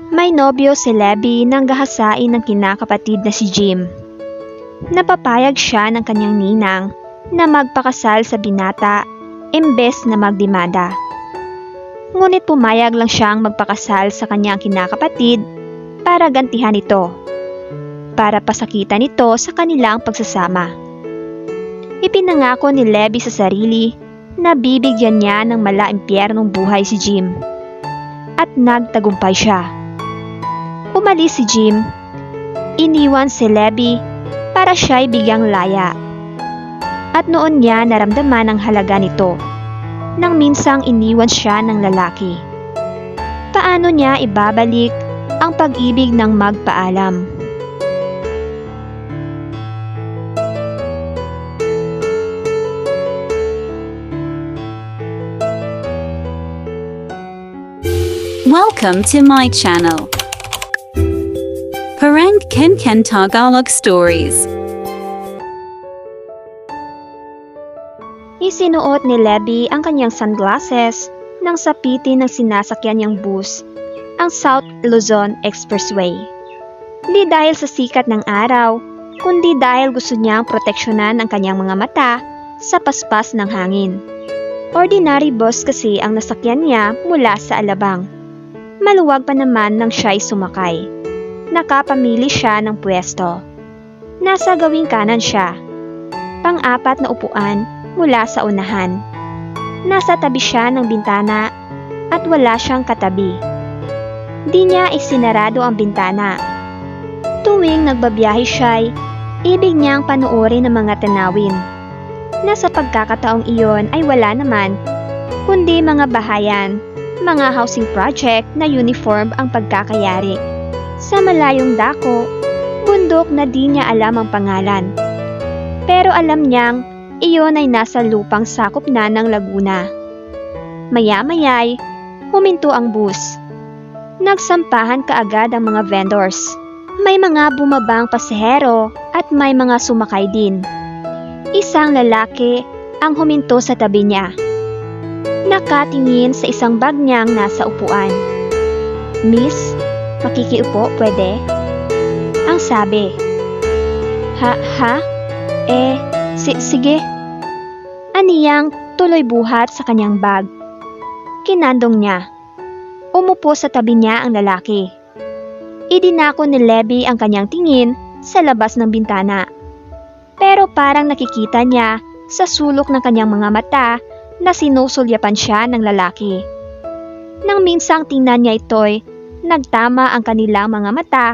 May nobyo si Levi nang gahasain ng kinakapatid na si Jim. Napapayag siya ng kanyang ninang na magpakasal sa binata imbes na magdemanda. Ngunit pumayag lang siyang magpakasal sa kanyang kinakapatid para gantihan ito, para pasakitan ito sa kanilang pagsasama. Ipinangako ni Levi sa sarili na bibigyan niya ng mala-impyernong buhay si Jim. At nagtagumpay siya. Umalis si Jim, iniwan si Levi para siya'y bigyang laya. At noon niya naramdaman ang halaga nito, nang minsang iniwan siya ng lalaki. Paano niya ibabalik ang pag-ibig ng magpaalam? Welcome to my channel. Parang Ken Tagalog Stories. Isinuot ni Levi ang kanyang sunglasses nang sapitin ng sinasakyan niyang bus, ang South Luzon Expressway. Hindi dahil sa sikat ng araw, kundi dahil gusto niyang proteksyonan ang kanyang mga mata sa paspas ng hangin. Ordinary bus kasi ang nasakyan niya mula sa Alabang. Maluwag pa naman nang siya'y sumakay. Nakapamili siya ng pwesto. Nasa gawing kanan siya. Pang-apat na upuan mula sa unahan. Nasa tabi siya ng bintana at wala siyang katabi. Di niya isinarado ang bintana. Tuwing nagbabiyahe siya'y ibig niyang panuorin ang mga tanawin. Nasa pagkakataong iyon ay wala naman, kundi mga bahayan, mga housing project na uniform ang pagkakayari. Sa malayong dako, bundok na di niya alam ang pangalan. Pero alam niyang iyon ay nasa lupang sakop na ng Laguna. Maya-maya'y huminto ang bus. Nagsampahan kaagad ang mga vendors. May mga bumabang pasahero at may mga sumakay din. Isang lalaki ang huminto sa tabi niya. Nakatingin sa isang bag niyang nasa upuan. "Miss, makikiupo, pwede?" Ang sabi. Ha? Sige. Aniyang tuloy buhat sa kanyang bag. Kinandong niya. Umupo sa tabi niya ang lalaki. Idinako ni Levi ang kanyang tingin sa labas ng bintana. Pero parang nakikita niya sa sulok ng kanyang mga mata na sinusulyapan siya ng lalaki. Nang minsang tingnan niya ito'y nagtama ang kanilang mga mata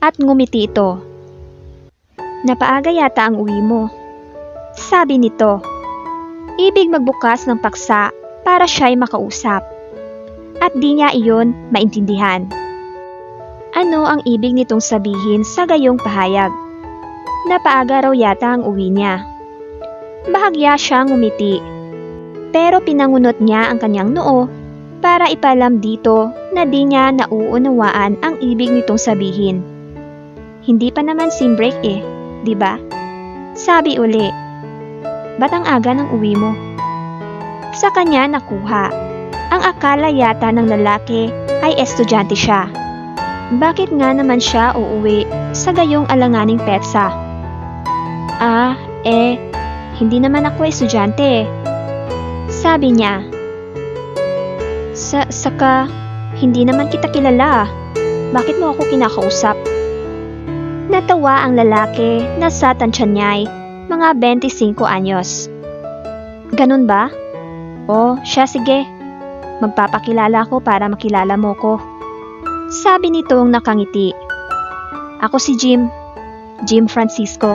at ngumiti ito. "Napaaga yata ang uwi mo," sabi nito. Ibig magbukas ng paksa para siya'y makausap. At di niya iyon maintindihan. Ano ang ibig nitong sabihin sa gayong pahayag? Napaaga raw yata ang uwi niya. Bahagya siyang ngumiti. Pero pinangunot niya ang kanyang noo para ipalam dito na di niya nauunawaan ang ibig nitong sabihin. "Hindi pa naman sim break di ba?" Sabi uli. "Ba't ang aga ng uwi mo?" Sa kanya nakuha. Ang akala yata ng lalaki ay estudyante siya. Bakit nga naman siya uuwi sa gayong alanganing petsa? Hindi naman ako estudyante sabi niya. Saka, hindi naman kita kilala. Bakit mo ako kinakausap?" Natawa ang lalaki na sa tansya niya'y mga 25 anyos. "Ganun ba? Siya sige. Magpapakilala ko para makilala mo ko," sabi nitong nakangiti. "Ako si Jim Francisco."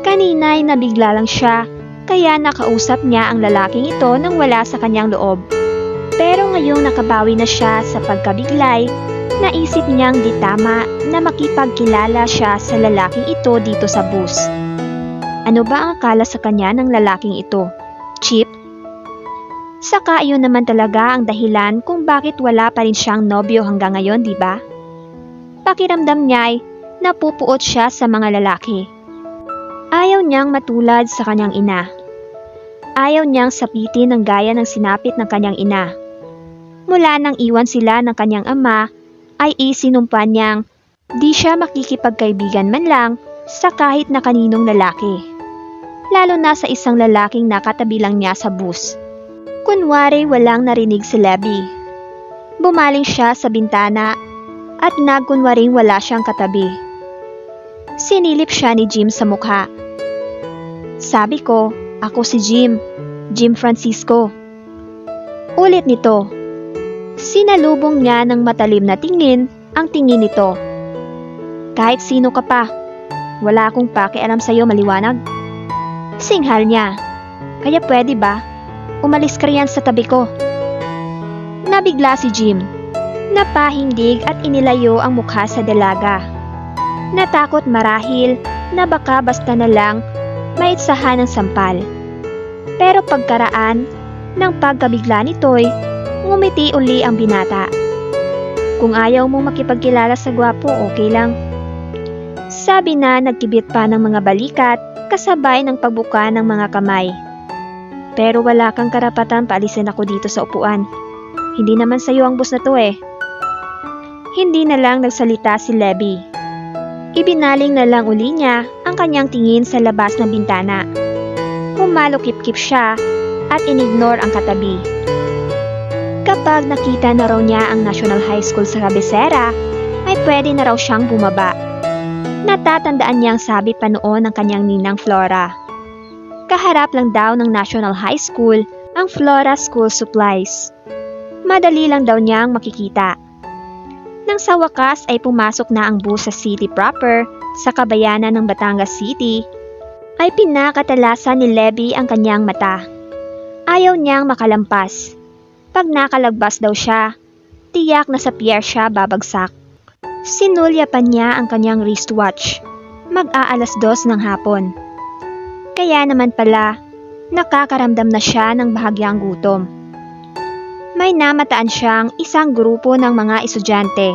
Kanina'y nabigla lang siya, kaya nakausap niya ang lalaking ito nang wala sa kanyang loob. Pero ngayong nakabawi na siya sa pagkabiglay, naisip niyang di tama na makipagkilala siya sa lalaking ito dito sa bus. Ano ba ang akala sa kanya ng lalaking ito? Cheap? Saka iyon naman talaga ang dahilan kung bakit wala pa rin siyang nobyo hanggang ngayon, di ba? Pakiramdam niya'y napupuot siya sa mga lalaki. Ayaw niyang matulad sa kanyang ina. Ayaw niyang sapitin ng gaya ng sinapit ng kanyang ina. Mula nang iwan sila ng kanyang ama ay isinumpa niyang di siya makikipagkaibigan man lang sa kahit na kaninong lalaki. Lalo na sa isang lalaking nakatabi lang niya sa bus. Kunwari walang narinig si Lebby. Bumaling siya sa bintana at nagkunwaring wala siyang katabi. Sinilip siya ni Jim sa mukha. Sabi ko, ako si Jim, Jim Francisco. Ulit nito. Sinalubong niya ng matalim na tingin ang tingin nito. Kahit sino ka pa, wala akong pakialam sa'yo, maliwanag. Singhal niya. Kaya pwede ba? Umalis ka riyan sa tabi ko. Nabigla si Jim. Napahindig at inilayo ang mukha sa dalaga. Natakot marahil na baka basta na lang maitsahan ng sampal. Pero pagkaraan ng pagkabigla nito'y ngumiti uli ang binata. Kung ayaw mong makipagkilala sa gwapo, okay lang. Sabi na nagkibit pa ng mga balikat kasabay ng pagbuka ng mga kamay. Pero wala kang karapatan paalisin ako dito sa upuan. Hindi naman sa'yo ang bus na to eh. Hindi na lang nagsalita si Lebby. Ibinaling na lang uli niya ang kanyang tingin sa labas ng bintana. Humalukip-kip siya at inignore ang katabi. Kapag nakita na raw niya ang National High School sa kabisera, ay pwede na raw siyang bumaba. Natatandaan niyang sabi pa noon ng kanyang ninang Flora. Kaharap lang daw ng National High School ang Flora School Supplies. Madali lang daw niyang makikita. Nang sa wakas ay pumasok na ang bus sa city proper, sa kabayanan ng Batangas City, ay pinakatalasan ni Lebby ang kanyang mata. Ayaw niyang makalampas. Pag nakalagpas daw siya, tiyak na sa pier siya babagsak. Sinulyapan niya ang kanyang wristwatch. Mag-aalas 2 ng hapon. Kaya naman pala, nakakaramdam na siya ng bahagyang gutom. May namataan siyang isang grupo ng mga estudyante.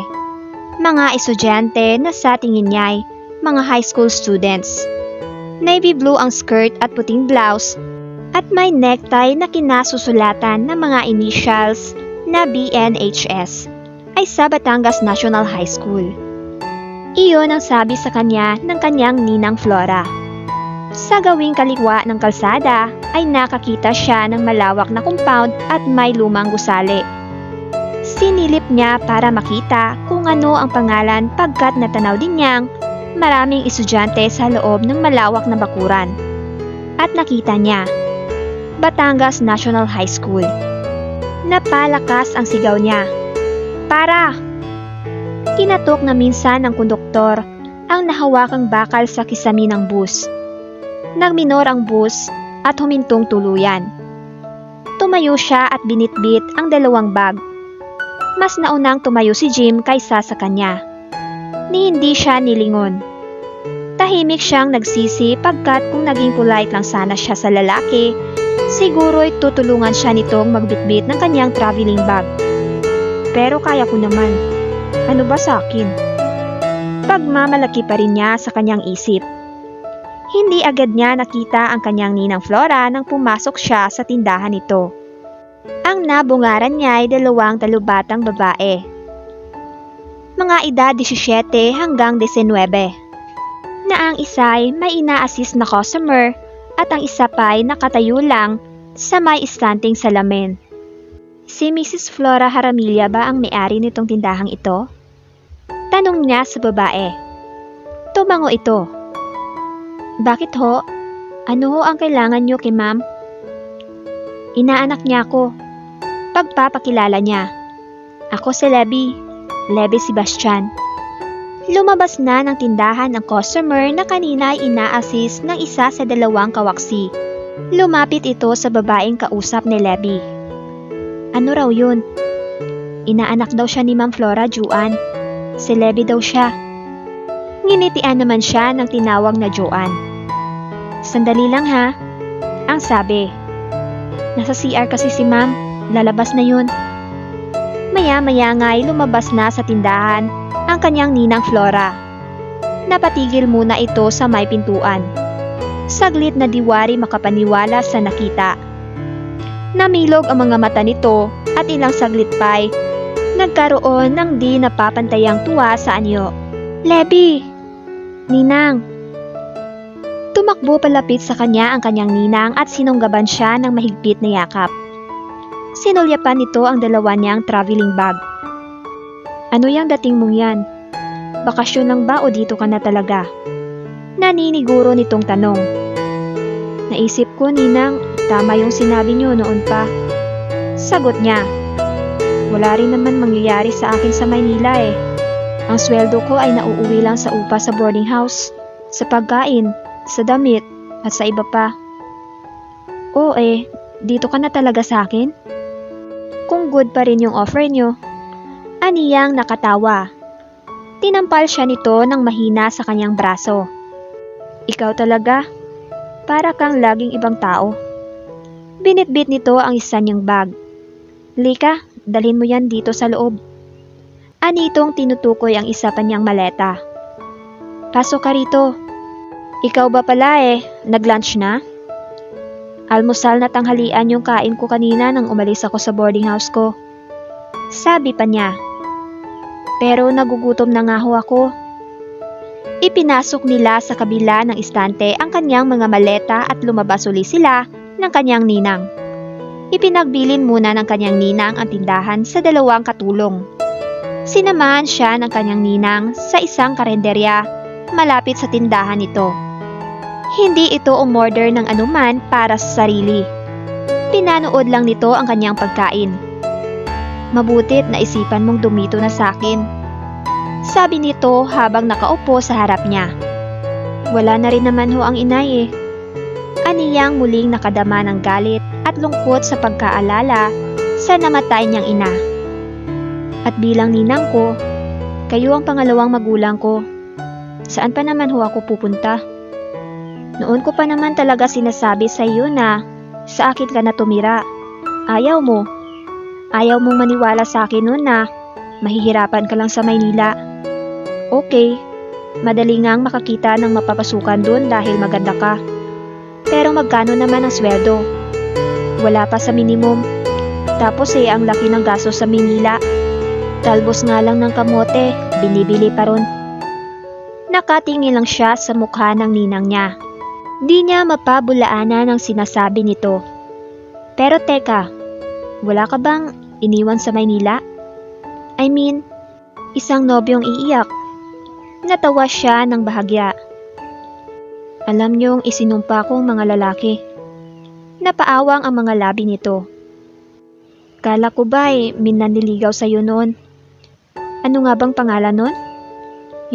Mga estudyante na sa tingin niya ay mga high school students. Navy blue ang skirt at puting blouse at may necktie na kinasusulatan ng mga initials na BNHS ay sa Batangas National High School. Iyon ang sabi sa kanya ng kanyang ninang Flora. Sa gawing kaliwa ng kalsada ay nakakita siya ng malawak na compound at may lumang gusali. Sinilip niya para makita kung ano ang pangalan pagkat natanaw din niyang maraming estudyante sa loob ng malawak na bakuran. At nakita niya, Batangas National High School. Napalakas ang sigaw niya. Para! Kinatok na minsan ng konduktor ang nahawakang bakal sa kisami ng bus. Nagminor ang bus at humintong tuluyan. Tumayo siya at binitbit ang dalawang bag. Mas naunang tumayo si Jim kaysa sa kanya. Ni hindi siya nilingon. Tahimik siyang nagsisi pagkat kung naging polite lang sana siya sa lalaki, siguro'y tutulungan siya nitong magbitbit ng kanyang traveling bag. Pero kaya ko naman. Ano ba sa akin? Pagmamalaki pa rin niya sa kanyang isip. Hindi agad niya nakita ang kanyang ninang Flora nang pumasok siya sa tindahan nito. Ang nabungaran niya ay 2 talubatang babae. Mga edad 17 hanggang 19. Na ang isa ay may ina-assist na customer at ang isa pa ay nakatayo lang sa may istanting salamin. Si Mrs. Flora Jaramilla ba ang may-ari nitong tindahang ito? Tanong niya sa babae. Tumango ito. Bakit ho? Ano ho ang kailangan niyo kay ma'am? Inaanak niya ako. Pagpapakilala niya. Ako si Lebby. Lebby Sebastian. Lumabas na ng tindahan ang customer na kanina ay ina-assist ng isa sa 2 kawaksi. Lumapit ito sa babaeng kausap ni Lebby. Ano raw yun? Inaanak daw siya ni Ma'am Flora Juan. Si Lebby daw siya. Nginitian naman siya ng tinawag na Joan. Sandali lang ha, ang sabi. Nasa CR kasi si ma'am, lalabas na yun. Maya-maya nga'y lumabas na sa tindahan ang kanyang ninang Flora. Napatigil muna ito sa may pintuan. Saglit na diwari makapaniwala sa nakita. Namilog ang mga mata nito at ilang saglit pa'y Nagkaroon ng di napapantayang tuwa sa anyo. Lebi! Ninang! Tumakbo palapit sa kanya ang kanyang ninang at sinunggaban siya ng mahigpit na yakap. Sinulyapan nito ang dalawa niyang traveling bag. Ano yang dating mong yan? Bakasyon lang ba o dito ka na talaga? Naniniguro nitong tanong. Naisip ko, ninang, tama yung sinabi niyo noon pa. Sagot niya. Wala rin naman mangyayari sa akin sa Maynila eh. Ang sweldo ko ay nauuwi lang sa upa sa boarding house, sa pagkain, sa damit, at sa iba pa. Oo dito ka na talaga sa akin? Kung good pa rin yung offer niyo. Aniyang nakatawa. Tinampal siya nito ng mahina sa kanyang braso. Ikaw talaga, para kang laging ibang tao. Binitbit nito ang isa niyang bag. Lika, dalhin mo yan dito sa loob. Anitong tinutukoy ang isa pa niyang maleta. Pasok ka rito. Ikaw ba pala nag-lunch na? Almusal na tanghalian yung kain ko kanina nang umalis ako sa boarding house ko. Sabi pa niya. Pero nagugutom na nga ho ako. Ipinasok nila sa kabila ng istante ang kanyang mga maleta at lumabas uli sila ng kanyang ninang. Ipinagbilin muna ng kanyang ninang ang tindahan sa dalawang katulong. Sinamahan siya ng kanyang ninang sa isang karenderya malapit sa tindahan nito. Hindi ito umorder ng anuman para sa sarili. Pinanood lang nito ang kanyang pagkain. Mabutit na isipan mong dumito na sa akin. Sabi nito habang nakaupo sa harap niya. Wala na rin naman ho ang inay Aniyang muling nakadama ng galit at lungkot sa pagkaalala sa namatay niyang ina. At bilang ninang ko, kayo ang pangalawang magulang ko. Saan pa naman ho ako pupunta? Noon ko pa naman talaga sinasabi sa iyo na sa akin ka na tumira. Ayaw mo. Ayaw mong maniwala sa akin noon na mahihirapan ka lang sa Maynila. Okay, madali ngang makakita ng mapapasukan doon dahil maganda ka. Pero magkano naman ang sweldo? Wala pa sa minimum. Tapos ang laki ng gasto sa Maynila. Talbos nga lang ng kamote, binibili pa ron. Nakatingin lang siya sa mukha ng ninang niya. Di niya mapabulaanan ang sinasabi nito. Pero teka, wala ka bang iniwan sa Maynila? I mean, isang nobyong iiyak. Natawa siya ng bahagya. Alam niyong isinumpa kong mga lalaki. Napaawang ang mga labi nito. Kala ko ba minaniligaw sa'yo noon? Ano nga bang pangalan nun?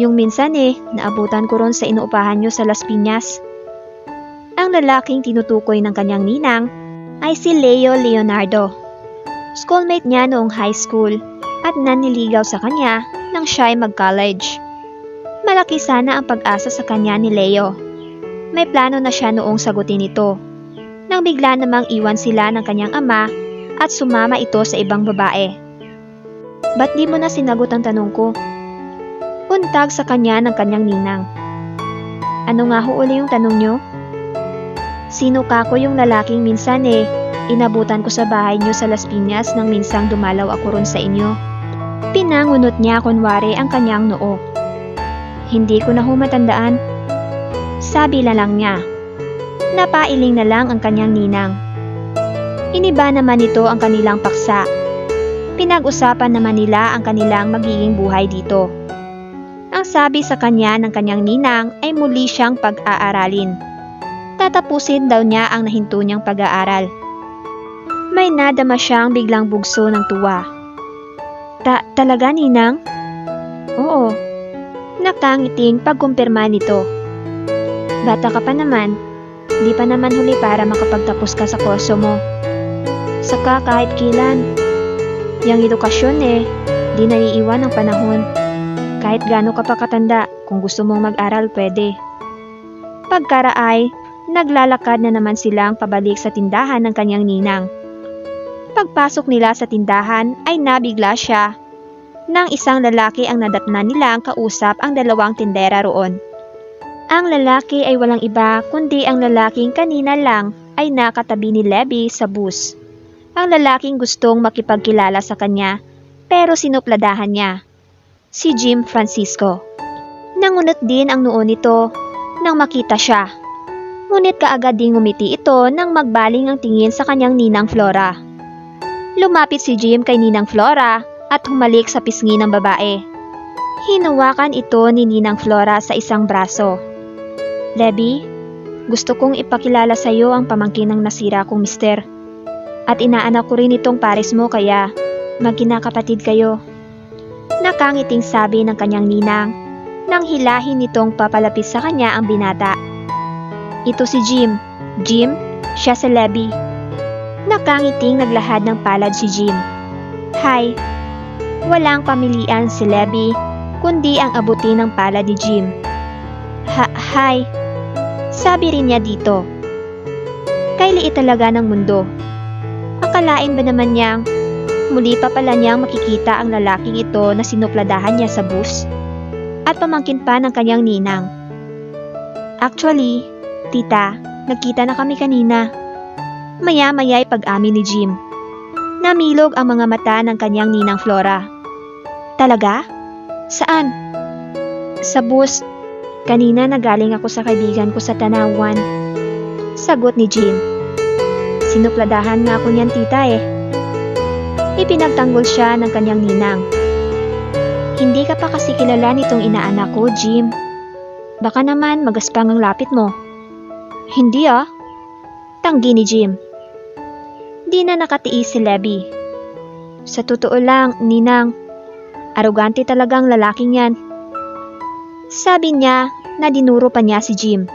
Yung minsan naabutan ko ron sa inuupahan niyo sa Las Piñas. Ang lalaking tinutukoy ng kanyang ninang ay si Leo Leonardo. Schoolmate niya noong high school at naniligaw sa kanya nang siya ay mag-college. Malaki sana ang pag-asa sa kanya ni Leo. May plano na siya noong sagutin ito. Nang bigla namang iwan sila ng kanyang ama at sumama ito sa ibang babae. Ba't di mo na sinagot ang tanong ko? Untag sa kanya ng kanyang ninang. Ano nga ho uli yung tanong nyo? Sino ka ko yung lalaking minsan inabutan ko sa bahay nyo sa Las Piñas nang minsang dumalaw ako ron sa inyo? Pinangunot niya kunwari ang kanyang noo. Hindi ko na ho matandaan. Sabi lang niya. Napailing na lang ang kanyang ninang. Iniba naman ito ang kanilang paksa. Pinag-usapan naman nila ang kanilang magiging buhay dito. Ang sabi sa kanya ng kanyang ninang ay muli siyang pag-aaralin. Tatapusin daw niya ang nahinto niyang pag-aaral. May nadama siyang biglang bugso ng tuwa. Talaga, ninang? Oo. Nakangiting pagkumpirma nito. Bata ka pa naman. Di pa naman huli para makapagtapos ka sa kurso mo. Saka kahit kailan. Yang edukasyon di naiiwan ng panahon. Kahit gaano ka pa katanda, kung gusto mong mag-aral pwede. Pagkaraay, naglalakad na naman silang pabalik sa tindahan ng kanyang ninang. Pagpasok nila sa tindahan ay nabigla siya nang isang lalaki ang nadatnan nilang kausap ang dalawang tindera roon. Ang lalaki ay walang iba kundi ang lalaking kanina lang ay nakatabi ni Levi sa bus. Ang lalaking gustong makipagkilala sa kanya pero sinupladahan niya. Si Jim Francisco. Nangunot din ang noo nito nang makita siya. Ngunit kaagad ding ngumiti ito nang magbaling ang tingin sa kanyang ninang Flora. Lumapit si Jim kay ninang Flora at humalik sa pisngi ng babae. Hinawakan ito ni ninang Flora sa isang braso. Lebby, gusto kong ipakilala sa iyo ang pamangkin ng nasira kong mister. At inaanak ko rin itong pares mo kaya magkinakapatid kayo. Nakangiting sabi ng kanyang ninang nang hilahin nitong papalapit sa kanya ang binata. Ito si Jim. Jim, siya si Lebby. Nakangiting naglahad ng palad si Jim. Hi. Walang pamilian si Lebby kundi ang abuti ng palad ni Jim. Hi. Sabi rin niya dito. Kay liit talaga ng mundo. Akalain ba naman niyang muli pa pala niyang makikita ang lalaking ito na sinupladahan niya sa bus? At pamangkin pa ng kanyang ninang. Actually, tita, nagkita na kami kanina. Maya-maya'y pag-amin ni Jim. Namilog ang mga mata ng kanyang ninang Flora. Talaga? Saan? Sa bus. Kanina nagaling ako sa kaibigan ko sa Tanawan. Sagot ni Jim. Sinupladahan nga ako niyan tita eh. Ipinagtanggol siya ng kanyang ninang. Hindi ka pa kasi kilala nitong inaanak ko, Jim. Baka naman magaspang ang lapit mo. Hindi ah. Tanggi ni Jim. Di na nakatiis si Lebby. Sa totoo lang, ninang, arogante talagang lalaking yan. Sabi niya na dinuro pa niya si Jim.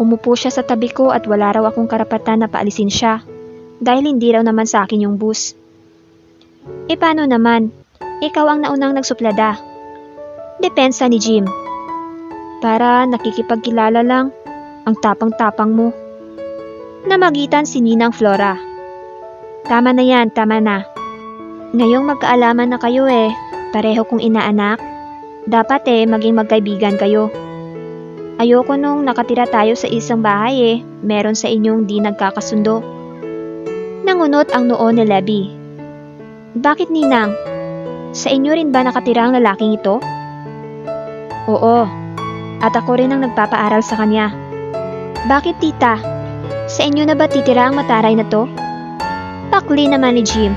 Umupo siya sa tabi ko at wala raw akong karapatan na paalisin siya dahil hindi raw naman sa akin yung bus. E paano naman? Ikaw ang naunang nagsuplada. Depensa ni Jim. Para nakikipagkilala lang, ang tapang-tapang mo. Namagitan si Ninang Flora. Tama na yan, tama na. Ngayong magkaalaman na kayo eh, pareho kong inaanak. Dapat maging magkaibigan kayo. Ayoko nung nakatira tayo sa isang bahay meron sa inyong di nagkakasundo. Nangunot ang noo ni Lebby. Bakit ninang? Sa inyo rin ba nakatira ang lalaking ito? Oo, at ako rin ang nagpapaaral sa kanya. Bakit tita? Sa inyo na ba titira ang mataray na to? Pakli naman ni Jim.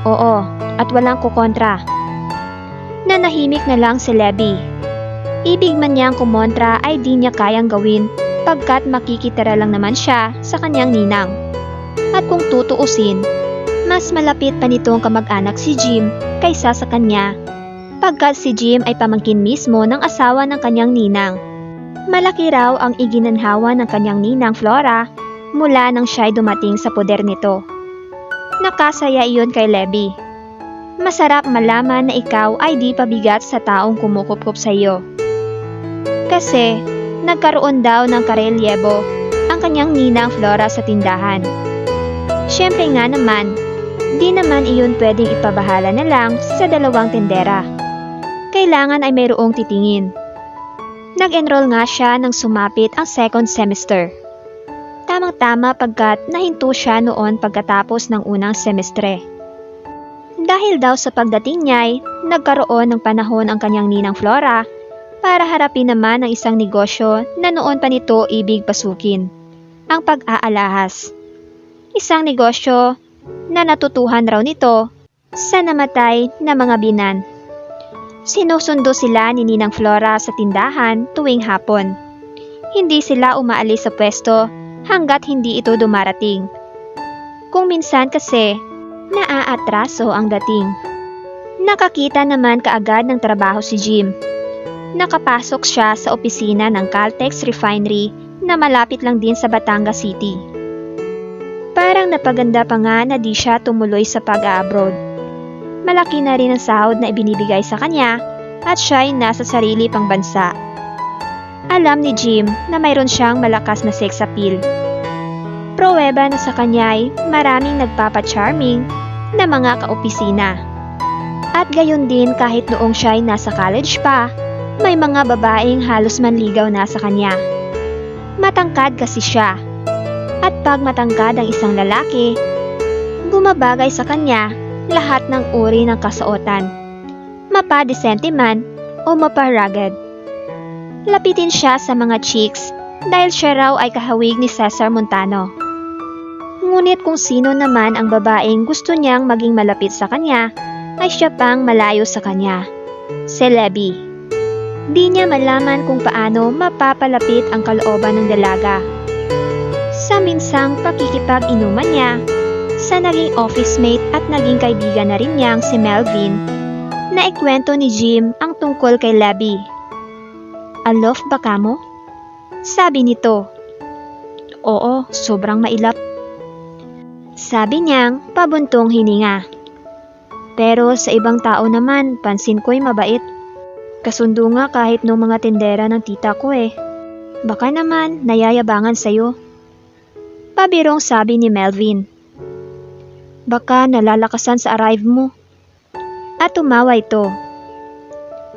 Oo, at walang kukontra. Nanahimik na lang si Lebby. Ibig man niyang kumontra ay di niya kayang gawin pagkat makikitira lang naman siya sa kanyang ninang. At kung tutuusin, mas malapit pa nitong kamag-anak si Jim kaysa sa kanya pagkat si Jim ay pamangkin mismo ng asawa ng kanyang ninang. Malaki raw ang iginanhawa ng kanyang ninang Flora mula nang siya'y dumating sa poder nito. Nakasaya iyon kay Lebby. Masarap malaman na ikaw ay di pabigat sa taong kumukup-kup sa iyo. Kasi nagkaroon daw ng karelyebo ang kanyang ninang Flora sa tindahan. Siyempre nga naman, di naman iyon pwedeng ipabahala na lang sa dalawang tindera. Kailangan ay mayroong titingin. Nag-enroll nga siya nang sumapit ang second semester. Tamang-tama pagkat nahinto siya noon pagkatapos ng unang semestre. Dahil daw sa pagdating niya'y nagkaroon ng panahon ang kanyang ninang Flora para harapin naman ang isang negosyo na noon pa nito ibig pasukin, ang pag-aalahas. Isang negosyo na natutuhan raw nito sa namatay na mga binan. Sinusundo sila ni Ninang Flora sa tindahan tuwing hapon. Hindi sila umaalis sa pwesto hanggat hindi ito dumarating. Kung minsan kasi, naaatraso ang dating. Nakakita naman kaagad ng trabaho si Jim. Nakapasok siya sa opisina ng Caltex Refinery na malapit lang din sa Batangas City. Parang napaganda pa nga na di siya tumuloy sa pag-a-abroad. Malaki na rin ang sahod na ibinibigay sa kanya at siya'y nasa sarili pang bansa. Alam ni Jim na mayroon siyang malakas na sex appeal. Pruweba na sa kanya'y maraming nagpapa-charming na mga kaopisina. At gayon din kahit noong siya'y nasa college pa, may mga babaeng halos manligaw na sa kanya. Matangkad kasi siya. At pag matangkad ang isang lalaki, bumabagay sa kanya lahat ng uri ng kasuotan, mapa-decente man o mapa-rugged. Lapitin siya sa mga chicks dahil siya raw ay kahawig ni Cesar Montano. Ngunit kung sino naman ang babaeng gusto niyang maging malapit sa kanya, ay siya pang malayo sa kanya, si Lebby. Di niya malaman kung paano mapapalapit ang kalooban ng dalaga. Sa minsang pakikipag-inuman niya, sa naging office mate at naging kaibigan na rin niyang si Melvin, na ikwento ni Jim ang tungkol kay Lebby. "Alof ba kamo?" Sabi nito. "Oo, sobrang mailap." Sabi niyang pabuntong hininga. "Pero sa ibang tao naman, pansin ko'y mabait. Kasundo nga kahit nung mga tindera ng tita ko eh. Baka naman nayayabangan sa'yo." Pabirong sabi ni Melvin. "Baka nalalakasan sa arrive mo." At tumawa ito.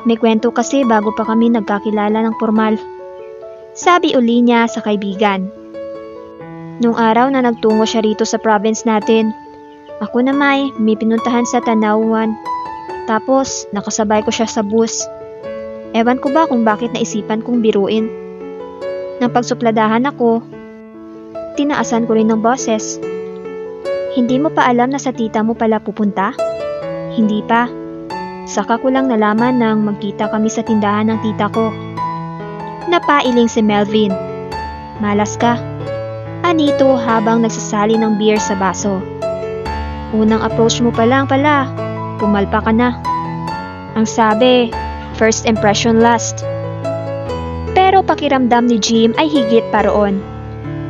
"May kwento kasi bago pa kami nagkakilala ng formal." Sabi uli niya sa kaibigan. "Nung araw na nagtungo siya rito sa province natin, ako naman may pinuntahan sa Tanauan. Tapos nakasabay ko siya sa bus. Ewan ko ba kung bakit naisipan kong biruin. Nang pagsupladahan ako, tinaasan ko rin ng boses. Hindi mo pa alam na sa tita mo pala pupunta?" "Hindi pa. Saka ko lang nalaman nang magkita kami sa tindahan ng tita ko." Napailing si Melvin. "Malas ka." Anito habang nagsasali ng beer sa baso. "Unang approach mo pa lang pala, pumalpa ka na. Ang sabi, first impression last." Pero pakiramdam ni Jim ay higit pa roon.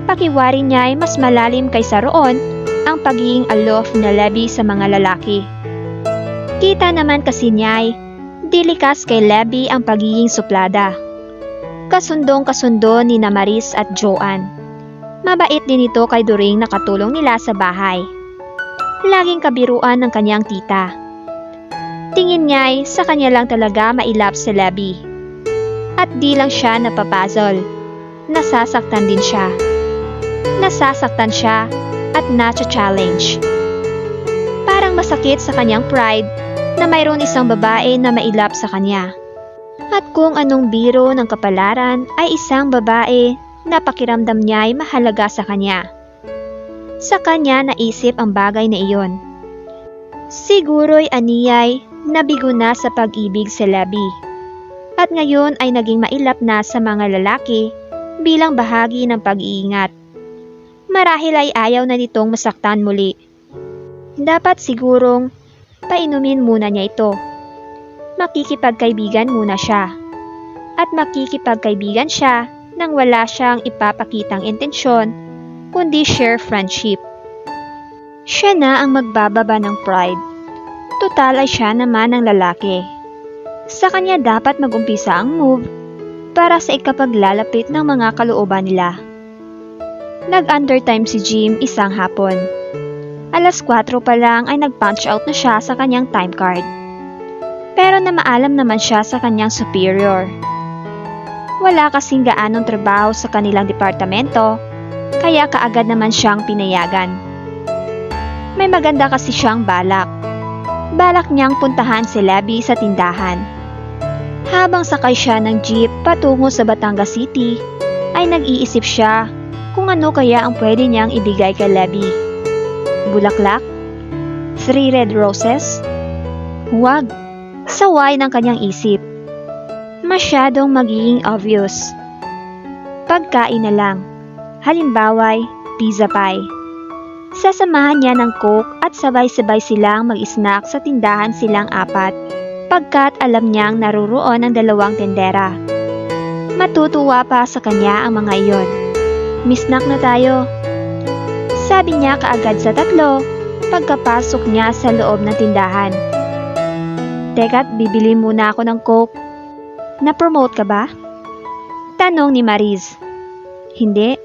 Pakiwari niya ay mas malalim kaysa roon ang pagiging alof na Lebby sa mga lalaki. Kita naman kasi niya ay di likas kay Lebby ang pagiging suplada. Kasundong-kasundo ni Maris at Joanne. Mabait din ito kay During na katulong nila sa bahay. Laging kabiruan ng kanyang tita. Tingin niya ay sa kanya lang talaga mailap si Lebby. At di lang siya napapazol. Nasasaktan din siya. Nasasaktan siya at na-challenge. Parang masakit sa kanyang pride na mayroon isang babae na mailap sa kanya. At kung anong biro ng kapalaran ay isang babae na pakiramdam niya ay mahalaga sa kanya. Sa kanya naisip ang bagay na iyon. Siguro'y aniyay nabigo na sa pag-ibig si Lebby. At ngayon ay naging mailap na sa mga lalaki bilang bahagi ng pag-iingat. Marahil ay ayaw na nitong masaktan muli. Dapat sigurong painumin muna niya ito. Makikipagkaibigan muna siya. At makikipagkaibigan siya nang wala siyang ipapakitang intensyon, kundi share friendship. Siya na ang magbababa ng pride. Total ay siya naman ang lalaki. Sa kanya dapat mag-umpisa ang move para sa ikapaglalapit ng mga kalooban nila. Nag-undertime si Jim isang hapon. 4:00 pa lang ay nag-punch out na siya sa kanyang time card. Pero namaalam naman siya sa kanyang superior. Wala kasing gaanong trabaho sa kanilang departamento, kaya kaagad naman siyang pinayagan. May maganda kasi siyang balak. Balak niyang puntahan si Lebby sa tindahan. Habang sakay siya ng jeep patungo sa Batangas City, ay nag-iisip siya kung ano kaya ang pwede niyang ibigay kay Lebby. Bulaklak? 3 red roses? Huwag. Saway ng kanyang isip. Masyadong magiging obvious. Pagkain na lang. Halimbawa'y pizza pie. Sasamahan niya ng Coke at sabay-sabay silang mag-snack sa tindahan silang 4 pagkat alam niyang naruroon ang 2 tendera. Matutuwa pa sa kanya ang mga iyon. "Misnack na tayo." Sabi niya kaagad sa 3 pagkapasok niya sa loob ng tindahan. "Teka't bibili muna ako ng Coke." "Na-promote ka ba?" Tanong ni Maris. "Hindi."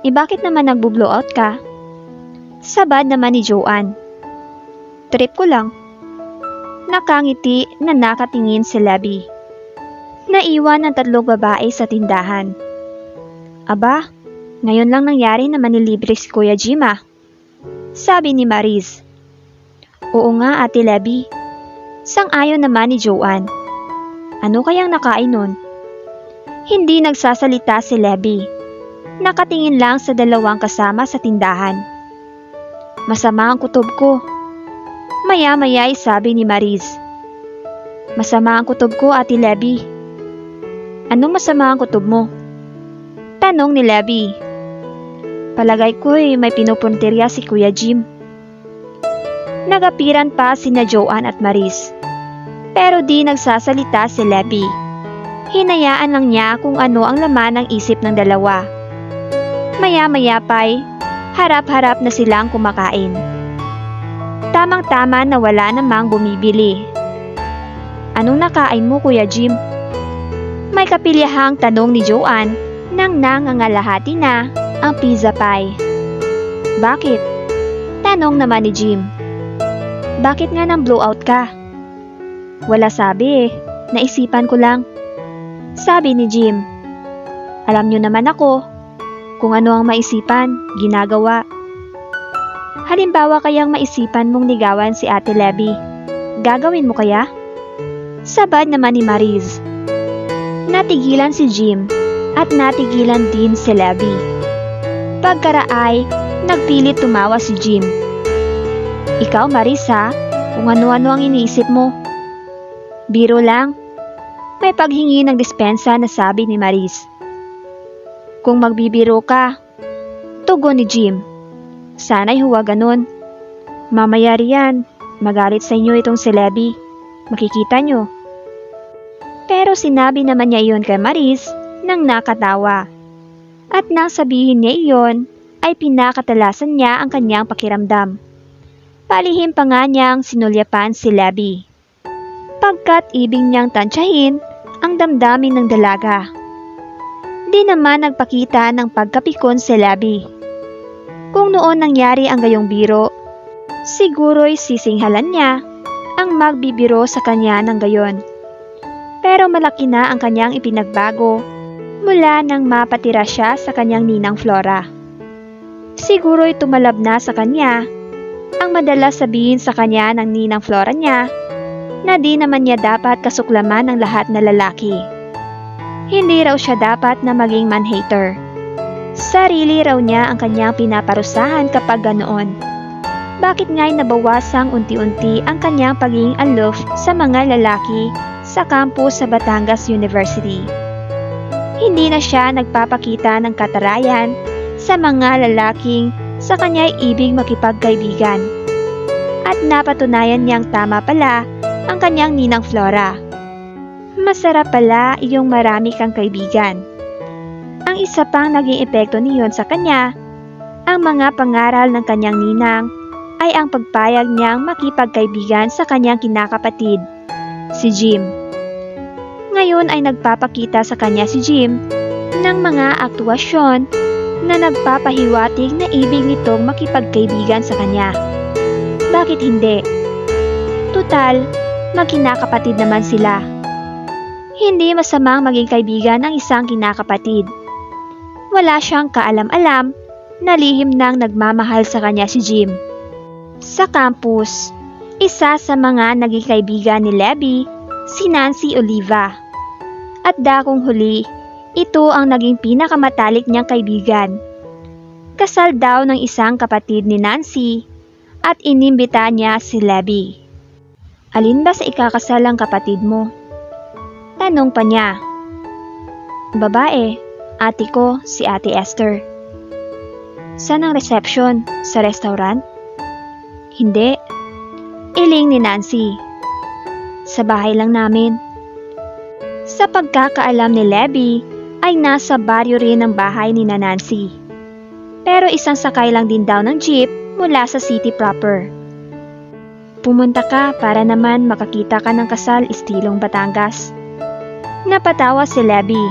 Bakit naman nagbo-blowout ka?" Sabad naman ni Joanne. "Trip ko lang." Nakangiti na nakatingin si Lebby. Naiwan ang 3 babae sa tindahan. "Aba, ngayon lang nangyari na manilibre si Kuya Jim ah." Sabi ni Maris. Oo nga, Ate Lebby. Sang-ayon naman ni Joanne. Ano kayang nakain nun? Hindi nagsasalita si Lebby. Nakatingin lang sa dalawang kasama sa tindahan. Masama ang kutob ko. Maya-maya ay sabi ni Maris. Masama ang kutob ko, Ate Lebby. Anong masama ang kutob mo? Tanong ni Lebby. Palagay ko'y may pinupuntirya si Kuya Jim. Nagapiran pa sina Joanne at Maris. Pero di nagsasalita si Lebby. Hinayaan lang niya kung ano ang laman ng isip ng dalawa. Maya-maya pa'y harap-harap na silang kumakain. Tamang-tama na wala namang bumibili. Anong nakain mo, Kuya Jim? May kapilyahang tanong ni Joanne nang nangangalahati na ang pizza pie. Bakit? Tanong naman ni Jim. Bakit nga nang blowout ka? Wala sabi eh. Naisipan ko lang. Sabi ni Jim. Alam niyo naman ako. Kung ano ang maisipan, ginagawa. Halimbawa kayang maisipan mong ligawan si Ate Lebby. Gagawin mo kaya? Sabad naman ni Maris. Natigilan si Jim at natigilan din si Lebby. Pagkaraay, nagpilit tumawa si Jim. Ikaw, Maris, ha? Kung ano-ano ang iniisip mo. Biro lang. May paghingi ng dispensa na sabi ni Maris. Kung magbibiro ka, tugon ni Jim. Sana'y huwag ganun. Mamaya riyan, magalit sa inyo itong si Lebby. Makikita nyo. Pero sinabi naman niya iyon kay Maris nang nakatawa. At nang sabihin niya iyon, ay pinakatalasan niya ang kanyang pakiramdam. Palihim pa nga niyang sinulyapan si Lebby. Pagkat ibig niyang tansyahin ang damdamin ng dalaga. Di naman nagpakita ng pagkapikon si Lebby. Kung noon nangyari ang gayong biro, siguro'y sisinghalan niya ang magbibiro sa kanya ng gayon. Pero malaki na ang kanyang ipinagbago mula nang mapatira siya sa kanyang ninang Flora. Siguro'y tumalab na sa kanya ang madalas sabihin sa kanya ng ninang Flora niya na di naman niya dapat kasuklaman ng lahat na lalaki. Hindi raw siya dapat na maging man-hater. Sarili raw niya ang kanyang pinaparusahan kapag ganoon. Bakit nga'y nabawasang unti-unti ang kanyang pagiging aloof sa mga lalaki sa campus sa Batangas University? Hindi na siya nagpapakita ng katarayan sa mga lalaking sa kanya'y ibig makipagkaibigan. At napatunayan niyang tama pala ang kanyang ninang Flora. Masarap pala iyong marami kang kaibigan. Ang isa pang naging epekto niyon sa kanya, ang mga pangaral ng kanyang ninang ay ang pagpayag niyang makipagkaibigan sa kanyang kinakapatid, si Jim. Ngayon ay nagpapakita sa kanya si Jim ng mga aktwasyon na nagpapahiwatig na ibig nitong makipagkaibigan sa kanya. Bakit hindi? Tutal, magkinakapatid naman sila. Hindi masamang maging kaibigan ang isang kinakapatid. Wala siyang kaalam-alam na lihim nang nagmamahal sa kanya si Jim. Sa campus, isa sa mga naging kaibigan ni Lebby, si Nancy Oliva. At dakong huli, ito ang naging pinakamatalik niyang kaibigan. Kasal daw ng isang kapatid ni Nancy at inimbita niya si Lebby. Alin ba sa ikakasal ang kapatid mo? Tanong pa niya. Babae, ate ko, si Ate Esther. Saan ang reception? Sa restaurant? Hindi. Iling ni Nancy. Sa bahay lang namin. Sa pagkakaalam ni Lebby, ay nasa baryo rin ang bahay ni Nancy. Pero isang sakay lang din daw ng jeep mula sa city proper. Pumunta ka para naman makakita ka ng kasal estilong Batangas. Napatawa si Lebby.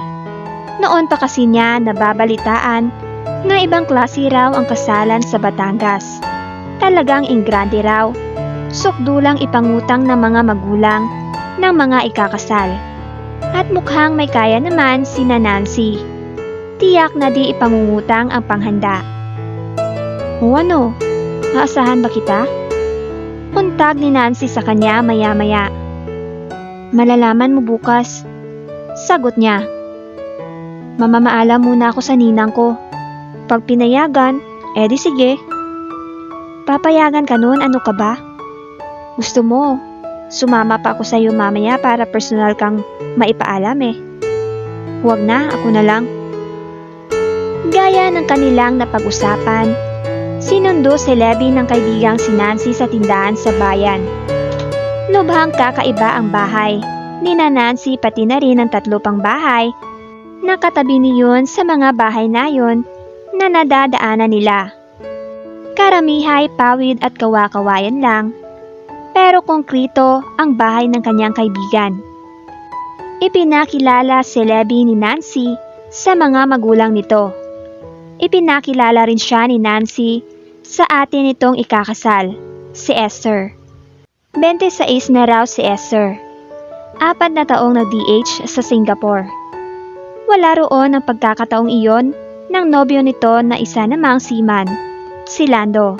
Noon pa kasi niya nababalitaan na ibang klase raw ang kasalan sa Batangas. Talagang ingrande raw. Sukdulang ipangutang ng mga magulang ng mga ikakasal. At mukhang may kaya naman si Nancy. Tiyak na di ipangungutang ang panghanda. O ano? Aasahan ba kita? Untag ni Nancy sa kanya maya-maya. Malalaman mo bukas. Sagot niya. Mamamaalam muna ako sa ninang ko. Pag pinayagan, edi sige. Papayagan ka nun, ano ka ba? Gusto mo, sumama pa ako sa iyo mamaya para personal kang maipaalam eh. Huwag na, ako na lang. Gaya ng kanilang napag-usapan, sinundo si Levi ng kaibigang si Nancy sa tindahan sa bayan. Lubhang kakaiba ang bahay. Nina Nancy pati na rin ang 3 pang bahay na katabi niyon sa mga bahay na yon na nadadaanan nila. Karamihay pawid at kawa-kawayan lang, pero konkrito ang bahay ng kanyang kaibigan. Ipinakilala si Levi ni Nancy sa mga magulang nito. Ipinakilala rin siya ni Nancy sa ate nitong ikakasal, si Esther. 26 na raw si Esther. 4 na taong nag-DH sa Singapore. Wala roon ang pagkakataong iyon ng nobyo nito na isa namang seaman, si Lando.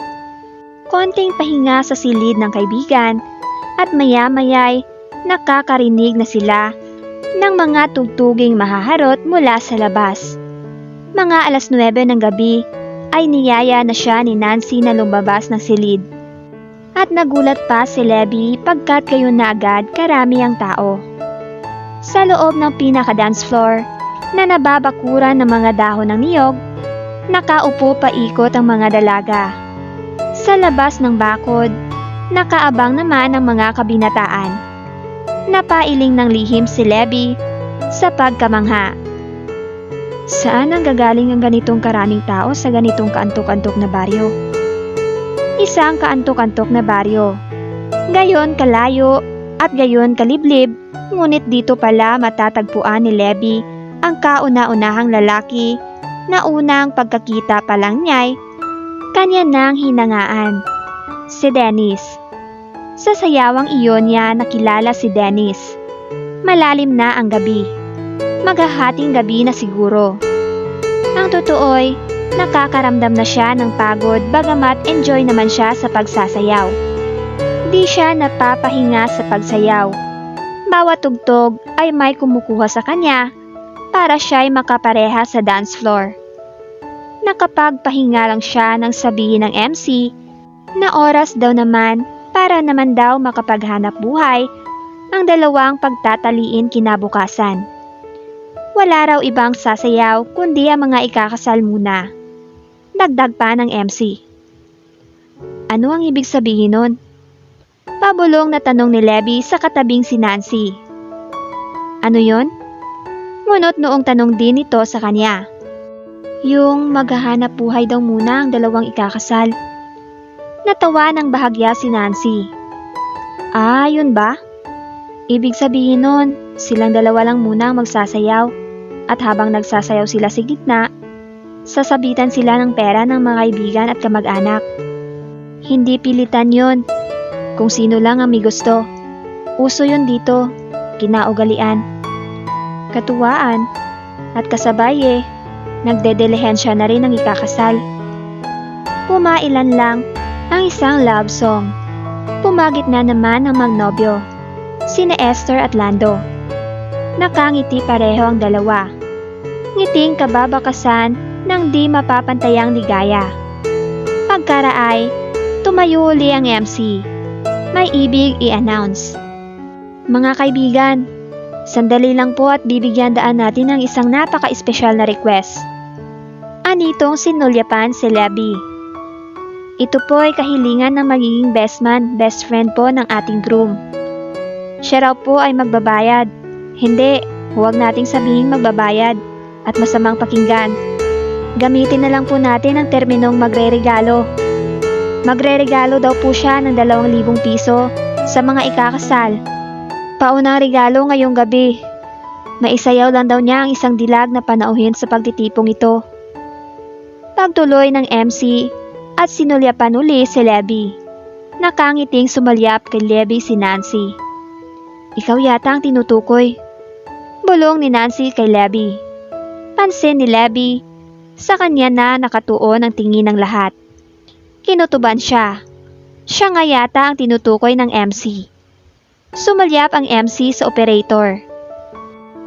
Konting pahinga sa silid ng kaibigan at maya-maya'y nakakarinig na sila ng mga tugtuging mahaharot mula sa labas. Mga 9:00 ng gabi ay niyaya na siya ni Nancy na lumabas ng silid. At nagulat pa si Levi pagkat gayon na agad karami ang tao. Sa loob ng pinaka-dance floor na nababakuran ng mga dahon ng niyog, nakaupo paikot ang mga dalaga. Sa labas ng bakod, nakaabang naman ang mga kabinataan. Napailing ng lihim si Levi sa pagkamangha. Saan ang gagaling ang ganitong karaming tao sa ganitong kaantok-antok na baryo? Isang kaantok-antok na baryo. Gayon kalayo at gayon kaliblib, ngunit dito pala matatagpuan ni Levi ang kauna-unahang lalaki na unang pagkakita pa lang niya'y kanya nang hinangaan, si Dennis. Sa sayawang iyon niya nakilala si Dennis. Malalim na ang gabi. Maghahating gabi na siguro. Ang totoo'y nakakaramdam na siya ng pagod bagamat enjoy naman siya sa pagsasayaw. Di siya napapahinga sa pagsayaw. Bawat tugtog ay may kumukuha sa kanya para siya'y makapareha sa dance floor. Nakapagpahinga lang siya nang sabihin ng MC na oras daw naman para naman daw makapaghanap buhay ang dalawang pagtataliin kinabukasan. Wala raw ibang sasayaw kundi ang mga ikakasal muna. Dagdag pa ng MC. Ano ang ibig sabihin nun? Pabulong na tanong ni Levi sa katabing si Nancy. Ano yon? Ngunot noong tanong din ito sa kanya. Yung maghahanap buhay daw muna ang dalawang ikakasal. Natawa ng bahagya si Nancy. Ah, yun ba? Ibig sabihin nun, silang dalawa lang muna ang magsasayaw. At habang nagsasayaw sila sa gitna, sasabitan sila ng pera ng mga kaibigan at kamag-anak. Hindi pilitan yon. Kung sino lang ang may gusto. Uso yun dito, kinaugalian. Katuwaan, at kasabay nagdedelehensya na rin ang ikakasal. Pumailan lang ang isang love song. Pumagit na naman ang magnobyo, sina Esther at Lando. Nakangiti pareho ang dalawa. Ngiting kababakasan ng di mapapantayang ligaya. Pagkaraay, tumayo uli ang MC. May ibig i-announce. Mga kaibigan, sandali lang po at bibigyan daan natin ng isang napaka-espesyal na request. Anitong sinulyapan si Levi. Ito po ay kahilingan ng magiging best man, best friend po ng ating groom. Siya raw po ay magbabayad. Hindi, huwag nating sabihing magbabayad at masamang pakinggan. Gamitin na lang po natin ang terminong magre-regalo. Magre-regalo daw po siya ng 2,000 piso sa mga ikakasal. Paunang regalo ngayong gabi. Maisayaw lang daw niya ang isang dilag na panauhin sa pagtitipong ito. Pagtuloy ng MC at sinulyapan uli si Levi. Nakangiting sumalyap kay Levi si Nancy. Ikaw yata ang tinutukoy. Bulong ni Nancy kay Levi. Pansin ni Levi, sa kanya na nakatuon ang tingin ng lahat. Kinutuban siya. Siya nga yata ang tinutukoy ng MC. Sumalyap ang MC sa operator.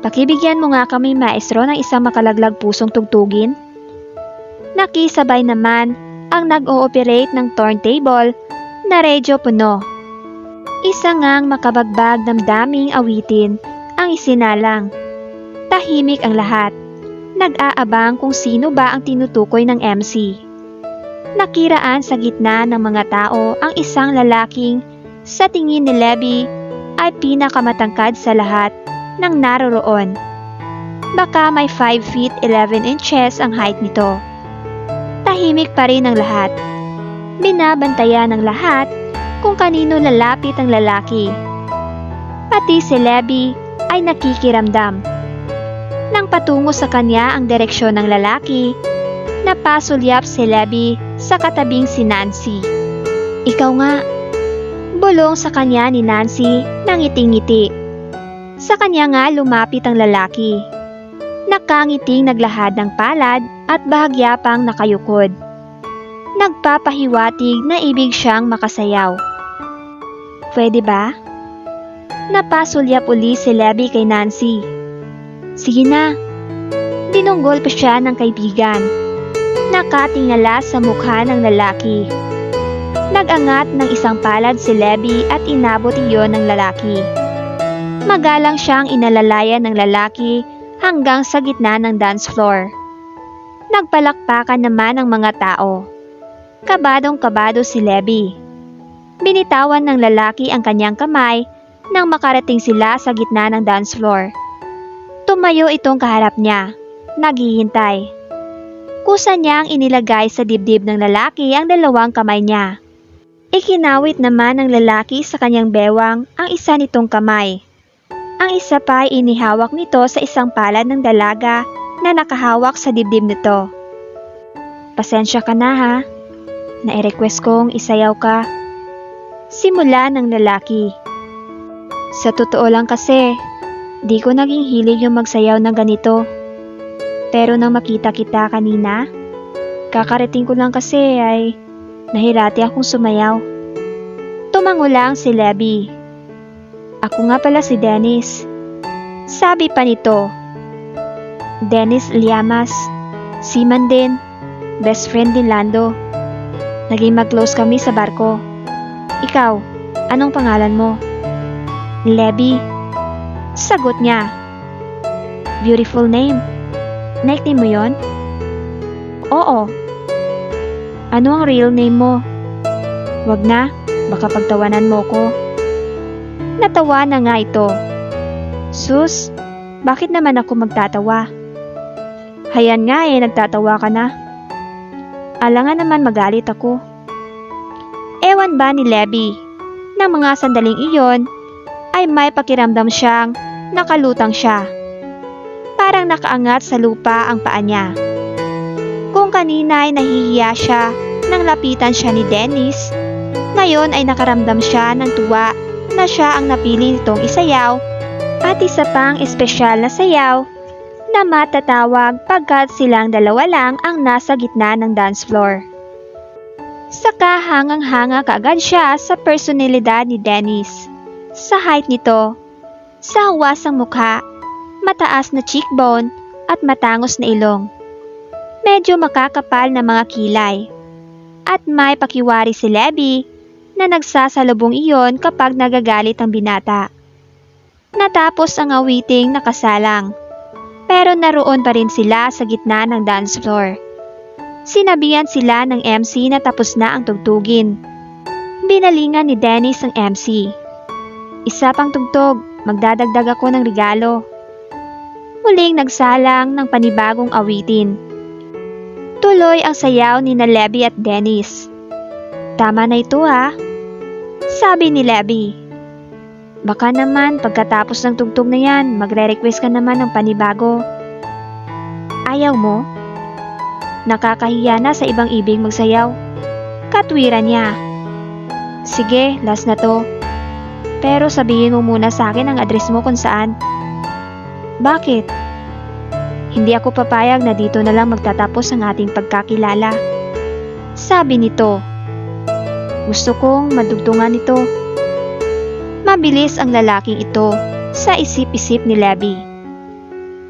Pakibigyan mo nga kami maestro ng isang makalaglag pusong tugtugin. Nakisabay naman ang nag-ooperate ng turntable na radyo puno. Isa ngang makabagbag damdaming awitin ang isinalang. Tahimik ang lahat. Nag-aabang kung sino ba ang tinutukoy ng MC. Nakiraan sa gitna ng mga tao ang isang lalaking sa tingin ni Lebby ay pinakamatangkad sa lahat ng naroroon. Baka may 5 feet 11 inches ang height nito. Tahimik pa rin ang lahat. Binabantayan ng lahat kung kanino lalapit ang lalaki. Pati si Lebby ay nakikiramdam. Nang patungo sa kanya ang direksyon ng lalaki, napasulyap si Lebby sa katabing si Nancy. Ikaw nga. Bulong sa kanya ni Nancy nang ngiti-ngiti. Sa kanya nga lumapit ang lalaki. Nakangiting naglahad ng palad at bahagya pang nakayukod. Nagpapahiwatig na ibig siyang makasayaw. Pwede ba? Napasulyap uli si Lebby kay Nancy. Sige na. Dinunggol pa siya ng kaibigan. Nakatingala sa mukha ng lalaki. Nag-angat ng isang palad si Lebby at inabot iyon ng lalaki. Magalang siyang inalalayan ng lalaki hanggang sa gitna ng dance floor. Nagpalakpakan naman ang mga tao. Kabadong-kabado si Lebby. Binitawan ng lalaki ang kanyang kamay nang makarating sila sa gitna ng dance floor. Tumayo itong kaharap niya, naghihintay. Kusa niyang inilagay sa dibdib ng lalaki ang dalawang kamay niya. Ikinawit naman ng lalaki sa kanyang bewang ang isa nitong kamay. Ang isa pa ay inihawak nito sa isang palad ng dalaga na nakahawak sa dibdib nito. Pasensya ka na ha. Nai-request kong isayaw ka. Simula ng lalaki. Sa totoo lang kasi, di ko naging hilig yung magsayaw ng ganito. Pero nang makita kita kanina, kakarating ko lang kasi ay nahirati akong sumayaw. Tumango lang si Lebby. Ako nga pala si Dennis. Sabi pa nito. Dennis Llamas. Seaman din. Best friend din Lando. Naging mag-close kami sa barko. Ikaw, anong pangalan mo? Lebby. Sagot niya. Beautiful name. Nickname mo yon? Oo. Ano ang real name mo? Wag na, baka pagtawanan mo ko. Natawa na nga ito. Sus, bakit naman ako magtatawa? Hayan nga nagtatawa ka na. Alangan naman magalit ako. Ewan ba ni Lebby, ng mga sandaling iyon ay may pakiramdam siyang nakalutang siya. Parang nakaangat sa lupa ang paa niya. Kung kanina ay nahihiya siya nang lapitan siya ni Dennis, ngayon ay nakaramdam siya ng tuwa na siya ang napili nitong isayaw at isa pang espesyal na sayaw na matatawag pagkat silang dalawa lang ang nasa gitna ng dance floor. Saka hangang-hanga kaagad siya sa personalidad ni Dennis, sa height nito, sa huwasang mukha, mataas na cheekbone at matangos na ilong. Medyo makakapal na mga kilay. At may pakiwari si Lebby na nagsasalubong iyon kapag nagagalit ang binata. Natapos ang awiting nakasalang, pero naroon pa rin sila sa gitna ng dance floor. Sinabihan sila ng MC na tapos na ang tugtugin. Binalingan ni Dennis ang MC. Isa pang tugtog, magdadagdag ako ng regalo. Muling nagsalang ng panibagong awitin. Tuloy ang sayaw ni Lebby at Dennis. Tama na ito ha, sabi ni Lebby. Baka naman pagkatapos ng tugtog na yan, magre-request ka naman ng panibago. Ayaw mo? Nakakahiya na sa ibang ibig magsayaw. Katwiran niya. Sige, last na to. Pero sabihin mo muna sa akin ang address mo kung saan. Bakit? Hindi ako papayag na dito na lang magtatapos ang ating pagkakilala. Sabi nito. Gusto kong madugtungan ito. Mabilis ang lalaking ito sa isip-isip ni Levi.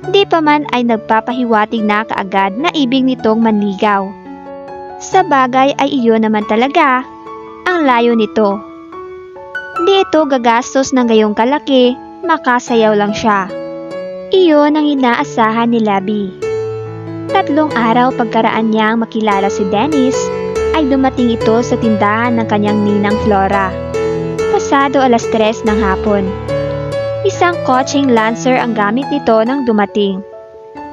Di pa man ay nagpapahiwatig na kaagad na ibig nitong manligaw. Sa bagay ay iyon naman talaga ang layo nito. Di ito gagastos ng gayong kalaki, makasayaw lang siya. Iyon ang inaasahan ni Levi. 3 araw pagkaraan niyang makilala si Dennis, ay dumating ito sa tindahan ng kanyang ninang Flora. Pasado 3:00 ng hapon. Isang kotseng Lancer ang gamit nito nang dumating.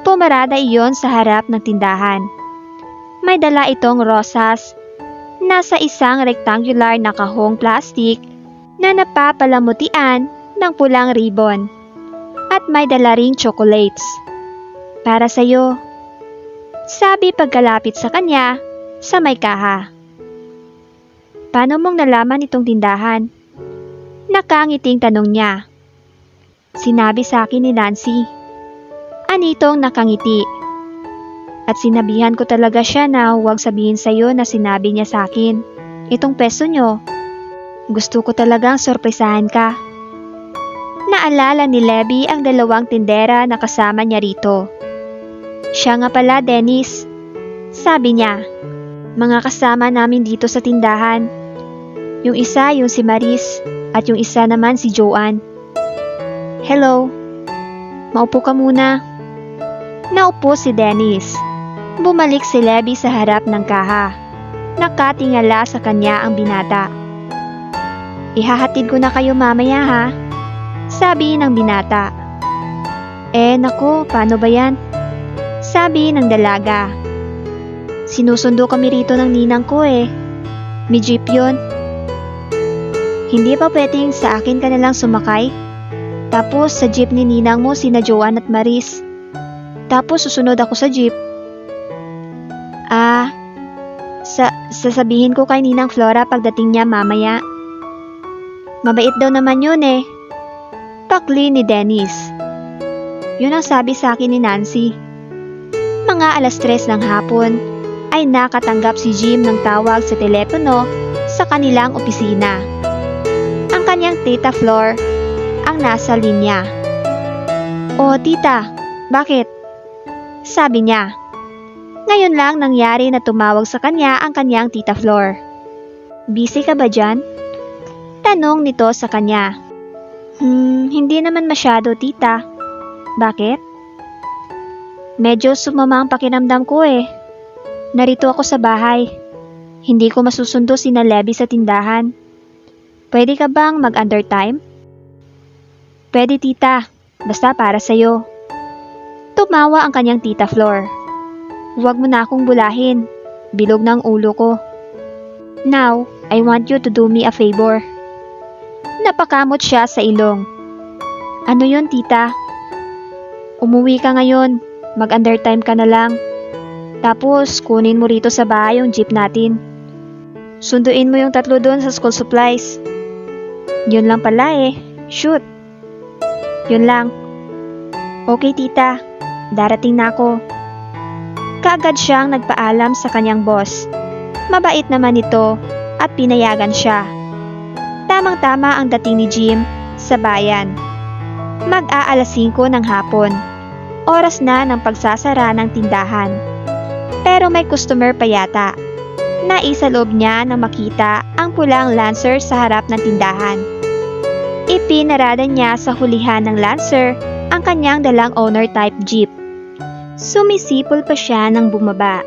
Pumarada iyon sa harap ng tindahan. May dala itong rosas. Nasa isang rectangular na kahong plastik na napapalamutian ng pulang ribbon. At may dala ring chocolates. Para sa'yo. Sabi pagkalapit sa kanya sa may kaha. Paano mong nalaman itong tindahan? Nakangiting tanong niya. Sinabi sa akin ni Nancy. Anitong nakangiti. At sinabihan ko talaga siya na huwag sabihin sa'yo na sinabi niya sa akin. Itong peso nyo. Gusto ko talagang sorpresahan ka. Naalala ni Levi ang 2 tindera na kasama niya rito. Siya nga pala, Dennis. Sabi niya. Mga kasama namin dito sa tindahan. Yung isa yung si Maris at yung isa naman si Joanne. Hello. Maupo ka muna. Naupo si Dennis. Bumalik si Levi sa harap ng kaha. Nakatingala sa kanya ang binata. Ihahatid ko na kayo mamaya ha. Sabi ng binata. Naku, paano ba yan? Sabi ng dalaga. Sinusundo kami rito ng ninang ko May jeep yun. Hindi pa pwedeng sa akin ka nalang sumakay? Tapos sa jeep ni ninang mo sina Joanne at Maris. Tapos susunod ako sa jeep. Sasabihin ko kay Ninang Flora pagdating niya mamaya. Mabait daw naman yun Pakli ni Dennis. Yun ang sabi sa akin ni Nancy. Mga 3:00 ng hapon ay nakatanggap si Jim ng tawag sa telepono sa kanilang opisina. Ang kanyang tita Flor ang nasa linya. O tita, bakit? Sabi niya. Ngayon lang nangyari na tumawag sa kanya ang kanyang tita Flor. Busy ka ba dyan? Tanong nito sa kanya. Hindi naman masyado tita. Bakit? Medyo sumama ang pakiramdam ko Narito ako sa bahay. Hindi ko masusundo sina Levi sa tindahan. Pwede ka bang mag-undertime? Pwede tita, basta para sa'yo. Tumawa ang kanyang tita Flor. Huwag mo na akong bulahin. Bilog ng ulo ko. Now, I want you to do me a favor. Napakamot siya sa ilong. Ano yun tita? Umuwi ka ngayon. Mag-undertime ka na lang. Tapos, kunin mo rito sa bahay yung jeep natin. Sunduin mo yung 3 doon sa school supplies. Yun lang pala Shoot. Yun lang. Okay tita, darating na ako. Kaagad siyang nagpaalam sa kanyang boss. Mabait naman ito at pinayagan siya. Tamang-tama ang dating ni Jim sa bayan. Mag-aalas 5 ng hapon. Oras na ng pagsasara ng tindahan. Pero may customer pa yata. Naisa loob niya na makita ang pulang Lancer sa harap ng tindahan. Ipinarada niya sa hulihan ng Lancer ang kanyang dalang owner-type jeep. Sumisipol pa siya nang bumaba.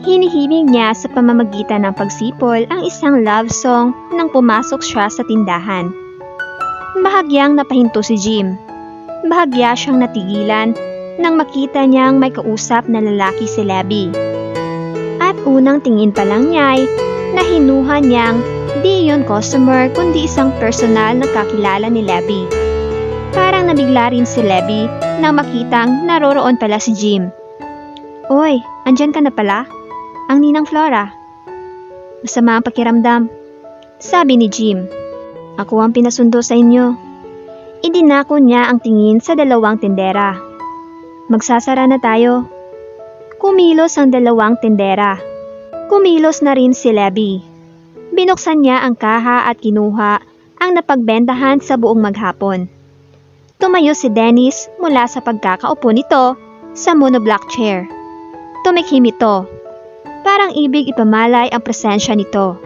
Hinihiming niya sa pamamagitan ng pagsipol ang isang love song nang pumasok siya sa tindahan. Bahagyang napahinto si Jim. Bahagya siyang natigilan nang makita niyang may kausap na lalaki si Levi. At unang tingin pa lang niya'y nahinuhan niyang di yun customer kundi isang personal na kakilala ni Levi. Parang nabigla rin si Levi nang makitang naroroon pala si Jim. Oy, andyan ka na pala? Ang Ninang Flora. Masama ang pakiramdam. Sabi ni Jim. Ako ang pinasundo sa inyo. Idinako niya ang tingin sa 2 tindera. Magsasara na tayo. Kumilos ang 2 tindera. Kumilos na rin si Levi. Binuksan niya ang kaha at kinuha ang napagbentahan sa buong maghapon. Tumayo si Dennis mula sa pagkakaupo nito sa monoblock chair. Tumikhim ito. Parang ibig ipamalay ang presensya nito.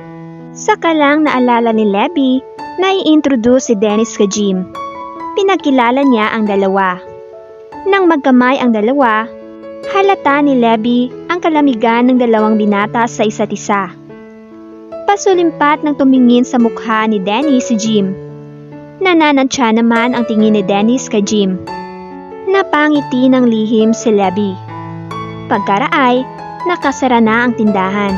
Saka lang naalala ni Lebby na i-introduce si Dennis kay Jim. Pinagkilala niya ang dalawa. Nang magkamay ang dalawa, halata ni Lebby ang kalamigan ng dalawang binata sa isa't isa. Pasulimpat nang tumingin sa mukha ni Dennis si Jim. Nananantya naman ang tingin ni Dennis kay Jim. Napangiti ng lihim si Lebby. Pagkaraay, nakasara na ang tindahan.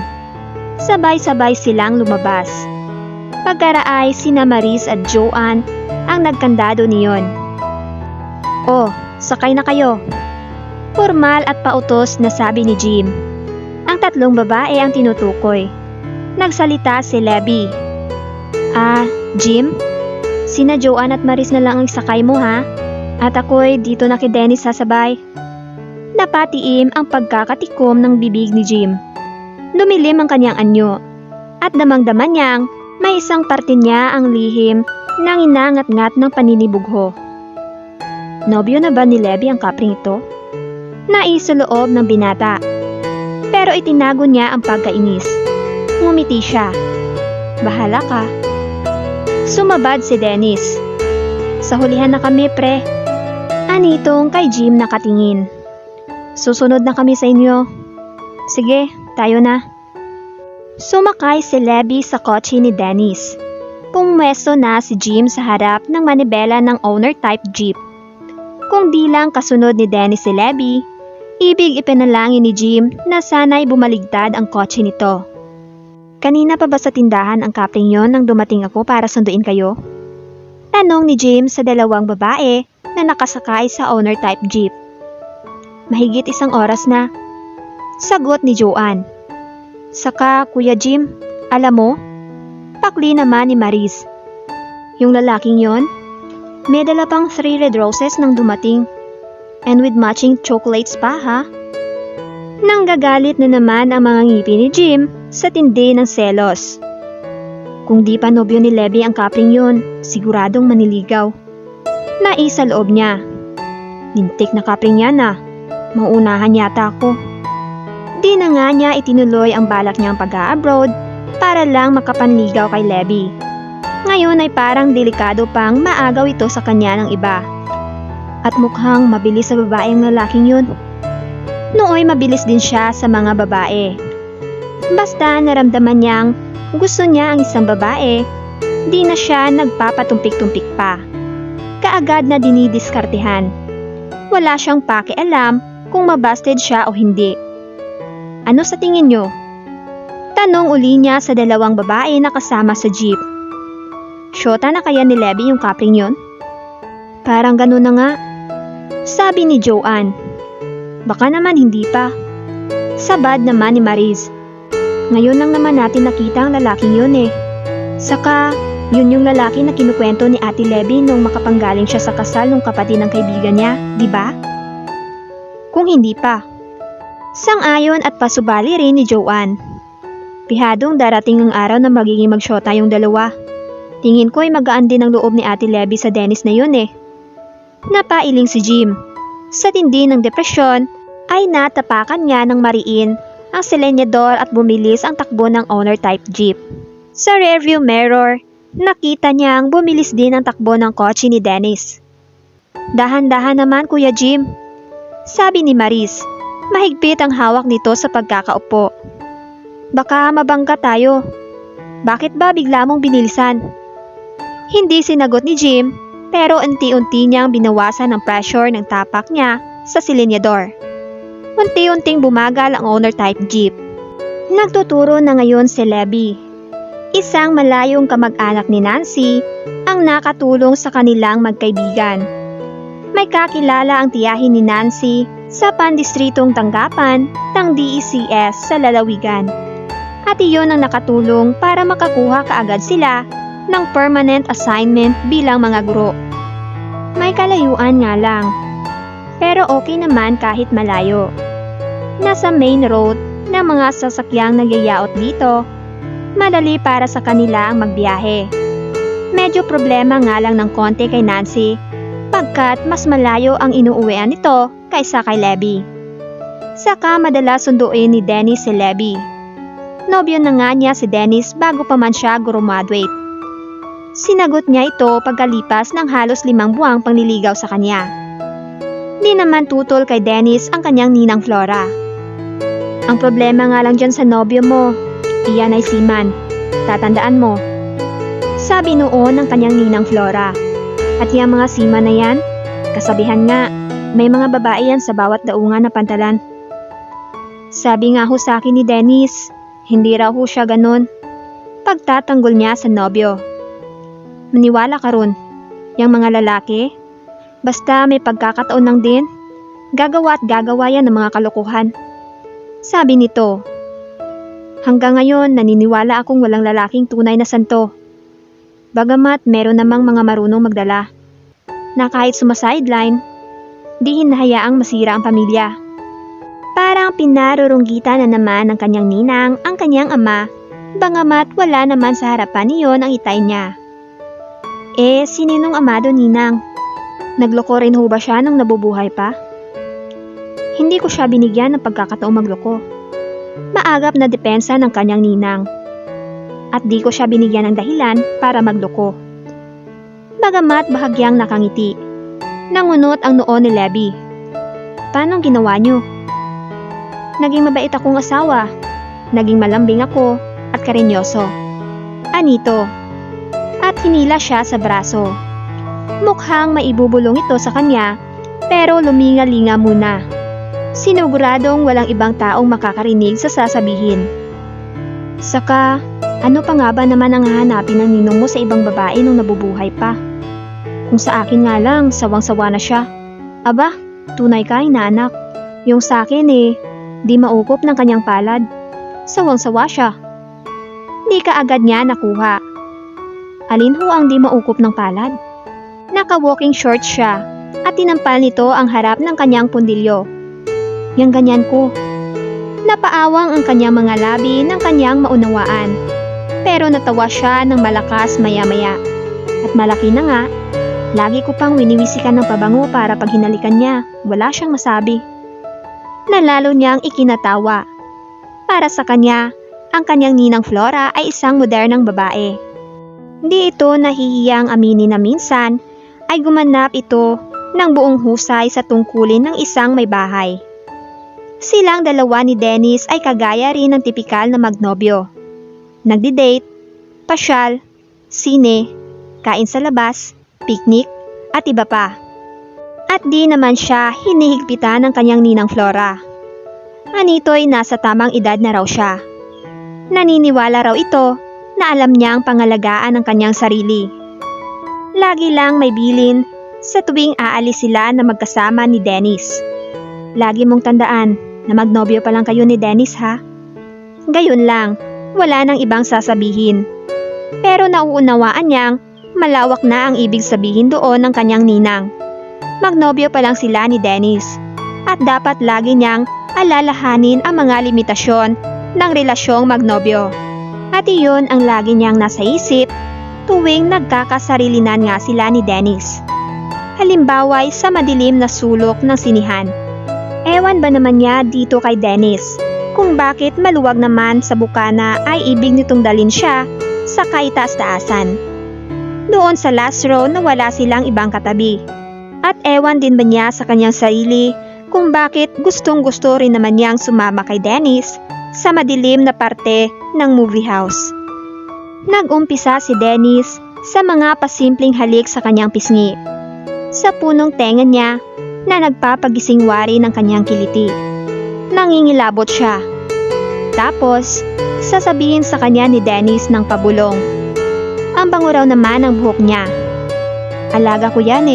Sabay-sabay silang lumabas. Pagkaraay, sina Maris at Joanne ang nagkandado niyon. "Oh, sakay na kayo." Formal at pautos na sabi ni Jim. Ang tatlong babae ang tinutukoy. Nagsalita si Lebby. Jim? Sina Joanne at Maris na lang ang sakay mo ha? At ako'y dito na kay Dennis sasabay." Napatiim ang pagkakatikom ng bibig ni Jim. Lumilim ang kanyang anyo. At damang-daman niyang may isang parte niya ang lihim nang inangat-ngat ng paninibugho. Nobyo na ba ni Lebby ang kapring ito? Naisuloob ng binata. Pero itinago niya ang pagkainis. Ngumiti siya. "Bahala ka." Sumabad si Dennis. "Sa hulihan na kami, pre." Anitong kay Jim nakatingin. "Susunod na kami sa inyo." "Sige, tayo na." Sumakay si Lebby sa kotse ni Dennis. Pumwesto na si Jim sa harap ng manibela ng owner-type jeep. Kung di lang kasunod ni Dennis si Lebby, ibig ipinalangin ni Jim na sana'y bumaligtad ang kotse nito. "Kanina pa ba sa tindahan ang kapring yon nang dumating ako para sunduin kayo?" Tanong ni Jim sa dalawang babae na nakasakay sa owner-type jeep. "Mahigit 1 oras na." Sagot ni Joanne. "Saka, Kuya Jim, alam mo?" Pakli naman ni Maris. "Yung lalaking yon, may dala pang 3 red roses nang dumating. And with matching chocolates pa ha?" Nanggagalit na naman ang mga ngipi ni Jim sa tindi ng selos. Kung di pa nobyo ni Lebby ang kapring yun, siguradong maniligaw. Naisa loob niya. "Lintik na kapring yan ah. Mauunahan yata ako." Di na nga niya itinuloy ang balak niyang pag-a-abroad para lang makapanligaw kay Lebby. Ngayon ay parang delikado pang maagaw ito sa kanya ng iba. At mukhang mabilis sa babaeng lalaking yun. Nooy mabilis din siya sa mga babae. Basta naramdaman niyang gusto niya ang isang babae, di na siya nagpapatumpik-tumpik pa. Kaagad na dinidiskartehan. Wala siyang pakialam kung mabasted siya o hindi. "Ano sa tingin niyo?" Tanong uli niya sa dalawang babae na kasama sa jeep. "Syota na kaya ni Lebby yung kapring yon?" "Parang ganun na nga," sabi ni Joanne. "Baka naman hindi pa." Sabad naman ni Maris. "Ngayon lang naman natin nakita ang lalaking yun eh. Saka, yun yung lalaki na kinukwento ni Ate Lebby nung makapanggaling siya sa kasal ng kapatid ng kaibigan niya, di ba?" "Kung hindi pa." Sang-ayon at pasubali rin ni Joanne. Pihadong darating ang araw na magiging magsyota yung dalawa. Tingin ko ay magaan din ang loob ni Ate Lebby sa Dennis na yun eh. Napailing si Jim. Sa tindi ng depresyon, ay natapakan niya ng mariin ang selenyador at bumilis ang takbo ng owner-type jeep. Sa rearview mirror, nakita niyang bumilis din ang takbo ng kotse ni Dennis. "Dahan-dahan naman, Kuya Jim," sabi ni Maris. Mahigpit ang hawak nito sa pagkakaupo. "Baka mabangga tayo." "Bakit ba bigla mong binilisan?" Hindi sinagot ni Jim, pero unti-unti niyang binawasan ang pressure ng tapak niya sa silinyador. Unti-unting bumagal ang owner-type jeep. Nagtuturo na ngayon si Lebby. Isang malayong kamag-anak ni Nancy ang nakatulong sa kanilang magkaibigan. May kakilala ang tiyahin ni Nancy sa pandistritong tanggapan ng DECS sa lalawigan. At iyon ang nakatulong para makakuha kaagad sila ng permanent assignment bilang mga guro. May kalayuan nga lang, pero okay naman kahit malayo. Nasa main road na mga sasakyang nagyayaot dito, Madali para sa kanila ang magbiyahe. Medyo problema nga lang ng konti kay Nancy pagkat mas malayo ang inuuwian nito kaysa kay Lebby. Saka madalas sunduin ni Dennis si Lebby. Nobyo na nga niya si Dennis bago pa man siya graduate. Sinagot niya ito pagkalipas ng halos 5 buwang pangliligaw sa kanya. Di naman tutol kay Dennis ang kanyang ninang Flora. Ang problema nga lang dyan sa nobyo mo, iyan ay seaman. Tatandaan mo. Sabi noon ng kanyang ninang Flora. At yung mga seaman na yan, kasabihan nga, may mga babae yan sa bawat daungan na pantalan. Sabi nga ho sa akin ni Dennis, hindi raw ho siya ganun. Pagtatanggol niya sa nobyo. Maniwala ka ron, yung mga lalaki, basta may pagkakataon lang din, gagawa at gagawa yan ng mga kalokohan. Sabi nito, hanggang ngayon naniniwala akong walang lalaking tunay na santo. Bagamat meron namang mga marunong magdala, na kahit sumasideline, di hinahayaang masira ang pamilya. Parang pinarurunggitan na naman ng kanyang ninang ang kanyang ama, bangamat wala naman sa harapan niyon ang itay niya. Sininong ama doon, ninang? Nagloko rin ho ba siya nung nabubuhay pa? Hindi ko siya binigyan ng pagkakataong magloko. Maagap na depensa ng kanyang ninang. At di ko siya binigyan ng dahilan para magloko. Bagamat bahagyang nakangiti, nangunot ang noo ni Lebby. Paano ginawa niyo? Naging mabait akong asawa. Naging malambing ako at karinyoso. Anito. At hinila siya sa braso. Mukhang maibubulong ito sa kanya, pero luminga-linga muna. Siniguradong walang ibang taong makakarinig sa sasabihin. Saka, ano pa nga ba naman ang hahanapin ng ninong mo sa ibang babae nung nabubuhay pa? Kung sa akin nga lang, sawang-sawa na siya. Aba, tunay ka, inaanak. Yung sa akin di maukop ng kanyang palad. Sawang-sawa siya. Di ka agad niya nakuha. Alin ho ang di maukop ng palad? Naka-walking shorts siya at tinampal nito ang harap ng kanyang pundilyo. Yang ganyan ko. Napaawang ang kanyang mga labi ng kanyang maunawaan. Pero natawa siya ng malakas maya-maya. At malaki na nga, lagi ko pang winiwisikan ng pabango para pag hinalikan niya, wala siyang masabi. Nalalo niyang ikinatawa. Para sa kanya, ang kanyang ninang Flora ay isang modernang babae. Di ito nahihiyang aminin na minsan ay gumanap ito ng buong husay sa tungkulin ng isang may bahay. Silang dalawa ni Dennis ay kagaya rin ng tipikal na magnobyo. Nagdi-date, pasyal, sine, kain sa labas, picnic, at iba pa. At di naman siya hinihigpitan ng kanyang ninang Flora. Anito'y nasa tamang edad na raw siya. Naniniwala raw ito na alam niyang pangalagaan ang kanyang sarili. Lagi lang may bilin sa tuwing aalis sila na magkasama ni Dennis. Lagi mong tandaan na magnobyo pa lang kayo ni Dennis, ha? Gayon lang, wala nang ibang sasabihin. Pero nauunawaan niyang malawak na ang ibig sabihin doon ng kanyang ninang. Magnobyo pa lang sila ni Dennis at dapat lagi niyang alalahanin ang mga limitasyon ng relasyong magnobyo. At iyon ang lagi niyang nasa isip tuwing nagkakasarilinan nga sila ni Dennis. Halimbawa'y sa madilim na sulok ng sinihan. Ewan ba naman niya dito kay Dennis kung bakit maluwag naman sa bukana ay ibig nitong dalin siya sa kaitaas-taasan. Doon sa last row na wala silang ibang katabi. At ewan din ba niya sa kanyang sarili kung bakit gustong-gusto rin naman niyang sumama kay Dennis sa madilim na parte ng movie house. Nag-umpisa si Dennis sa mga pasimpleng halik sa kanyang pisngi. Sa punong tenga niya na nagpapagising wari ng kanyang kiliti. Nangingilabot siya. Tapos, sasabihin sa kanya ni Dennis ng pabulong. Ang bango raw naman ang buhok niya. Alaga ko yan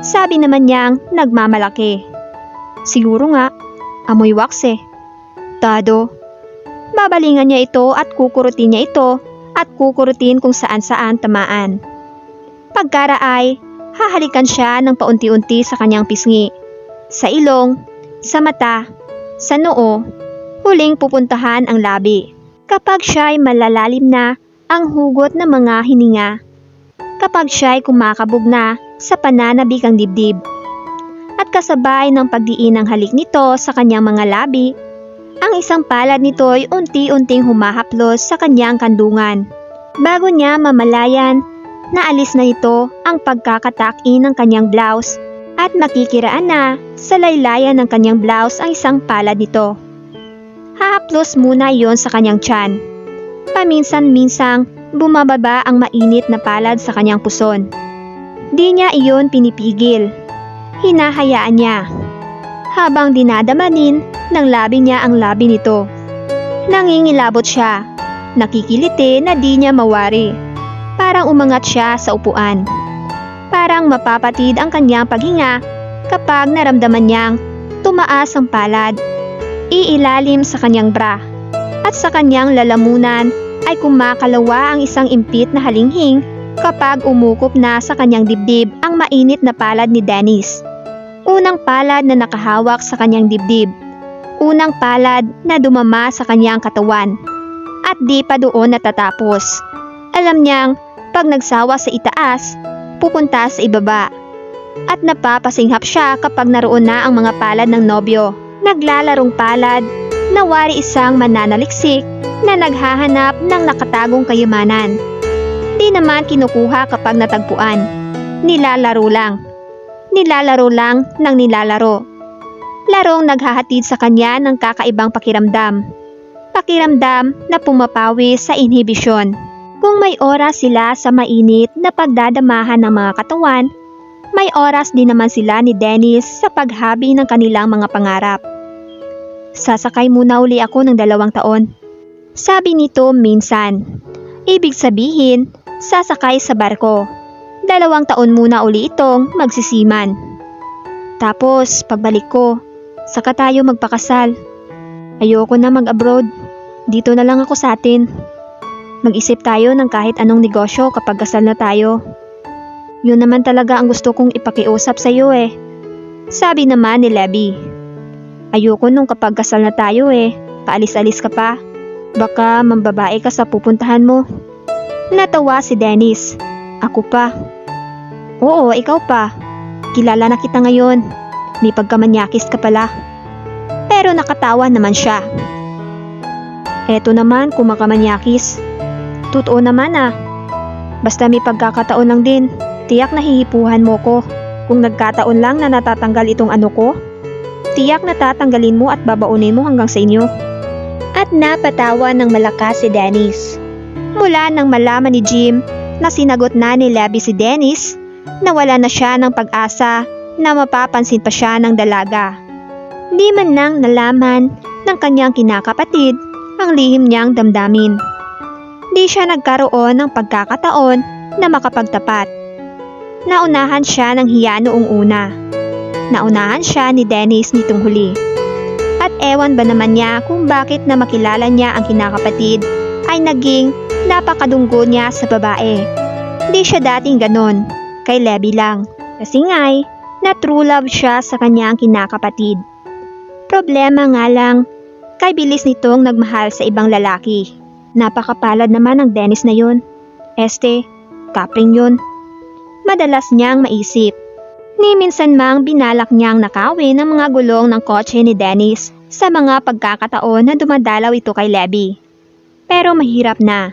Sabi naman niyang nagmamalaki. Siguro nga, amoy wax Tado. Babalingan niya ito at kukurutin niya ito at kukurutin kung saan-saan tamaan. Pagkaraay, hahalikan siya ng paunti-unti sa kanyang pisngi, sa ilong, sa mata, sa noo, huling pupuntahan ang labi. Kapag siya'y malalalim na ang hugot ng mga hininga. Kapag siya'y kumakabog na sa pananabik ang dibdib. At kasabay ng pagdiin ng halik nito sa kanyang mga labi, ang isang palad nito'y unti-unting humahaplos sa kanyang kandungan. Bago niya mamalayan, naalis na ito ang pagkakatakin ng kanyang blouse at makikiraan na sa laylayan ng kanyang blouse ang isang palad nito. Hahaplos muna iyon sa kanyang tiyan. Paminsan-minsang bumababa ang mainit na palad sa kanyang puson. Di niya iyon pinipigil. Hinahayaan niya. Habang dinadamanin ng labi niya ang labi nito. Nangingilabot siya. Nakikiliti na di niya mawari. Parang umangat siya sa upuan. Parang mapapatid ang kanyang paghinga kapag naramdaman niyang tumaas ang palad. Iilalim sa kanyang bra. At sa kanyang lalamunan ay kumakalawa ang isang impit na halinghing kapag umukop na sa kanyang dibdib ang mainit na palad ni Dennis. Unang palad na nakahawak sa kanyang dibdib. Unang palad na dumama sa kanyang katawan. At di pa doon natatapos. Alam niyang pag nagsawa sa itaas, pupunta sa ibaba. At napapasinghap siya kapag naroon na ang mga palad ng nobyo. Naglalarong palad, nawari isang mananaliksik na naghahanap ng nakatagong kayamanan. Di naman kinukuha kapag natagpuan. Nilalaro lang. Nilalaro lang ng nilalaro. Larong naghahatid sa kanya ng kakaibang pakiramdam. Pakiramdam na pumapawi sa inhibisyon. Kung may oras sila sa mainit na pagdadamahan ng mga katawan, may oras din naman sila ni Dennis sa paghabi ng kanilang mga pangarap. Sasakay muna uli ako ng 2 taon. Sabi nito minsan. Ibig sabihin, sasakay sa barko. 2 taon muna uli itong magsisiman. Tapos, pagbalik ko, saka tayo magpakasal. Ayoko na mag-abroad. Dito na lang ako sa atin. Mag-isip tayo ng kahit anong negosyo kapag kasal na tayo. Yun naman talaga ang gusto kong ipakiusap sa iyo eh. Sabi naman ni Lebby. Ayoko nung kapag kasal na tayo eh. Paalis-alis ka pa. Baka mambabae ka sa pupuntahan mo. Natawa si Dennis. Ako pa. Oo, ikaw pa. Kilala na kita ngayon. May pagkamanyakis ka pala. Pero nakatawa naman siya. Eto naman kung makamanyakis. Totoo naman ah. Basta may pagkakataon lang din. Tiyak na hihipuhan mo ko. Kung nagkataon lang na natatanggal itong ano ko, tiyak na tatanggalin mo at babaunin mo hanggang sa inyo. At napatawa ng malakas si Dennis. Mula nang malaman ni Jim na sinagot na ni Lebby si Dennis, nawala na siya ng pag-asa na mapapansin pa siya ng dalaga. Di man lang nalaman ng kanyang kinakapatid ang lihim niyang damdamin. Di siya nagkaroon ng pagkakataon na makapagtapat. Naunahan siya ng hiya noong una. Naunahan siya ni Dennis nitong huli. At ewan ba naman niya kung bakit na makilala niya ang kinakapatid ay naging napakadunggo niya sa babae. Di siya dating ganon, kay Lebby lang. Kasi nga'y na true love siya sa kanyang kinakapatid. Problema nga lang, kay bilis nitong nagmahal sa ibang lalaki. Napakapalad naman ng Dennis na yun. Kapring yun. Madalas niyang maisip. Ni minsan mang binalak niyang nakawin ang mga gulong ng kotse ni Dennis sa mga pagkakataon na dumadalaw ito kay Lebby. Pero mahirap na.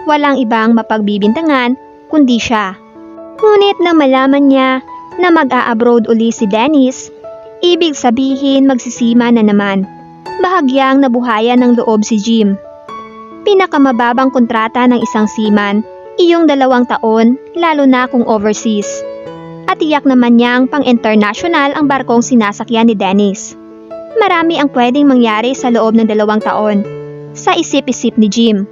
Walang ibang mapagbibintangan kundi siya. Ngunit nang malaman niya na mag-a-abroad uli si Dennis, ibig sabihin magsisima na naman. Bahagyang nabuhayan ng loob si Jim. Pinakamababang kontrata ng isang seaman, iyong 2 taon, lalo na kung overseas. At tiyak naman niyang pang-international ang barkong sinasakyan ni Dennis. Marami ang pwedeng mangyari sa loob ng 2 taon, sa isip-isip ni Jim.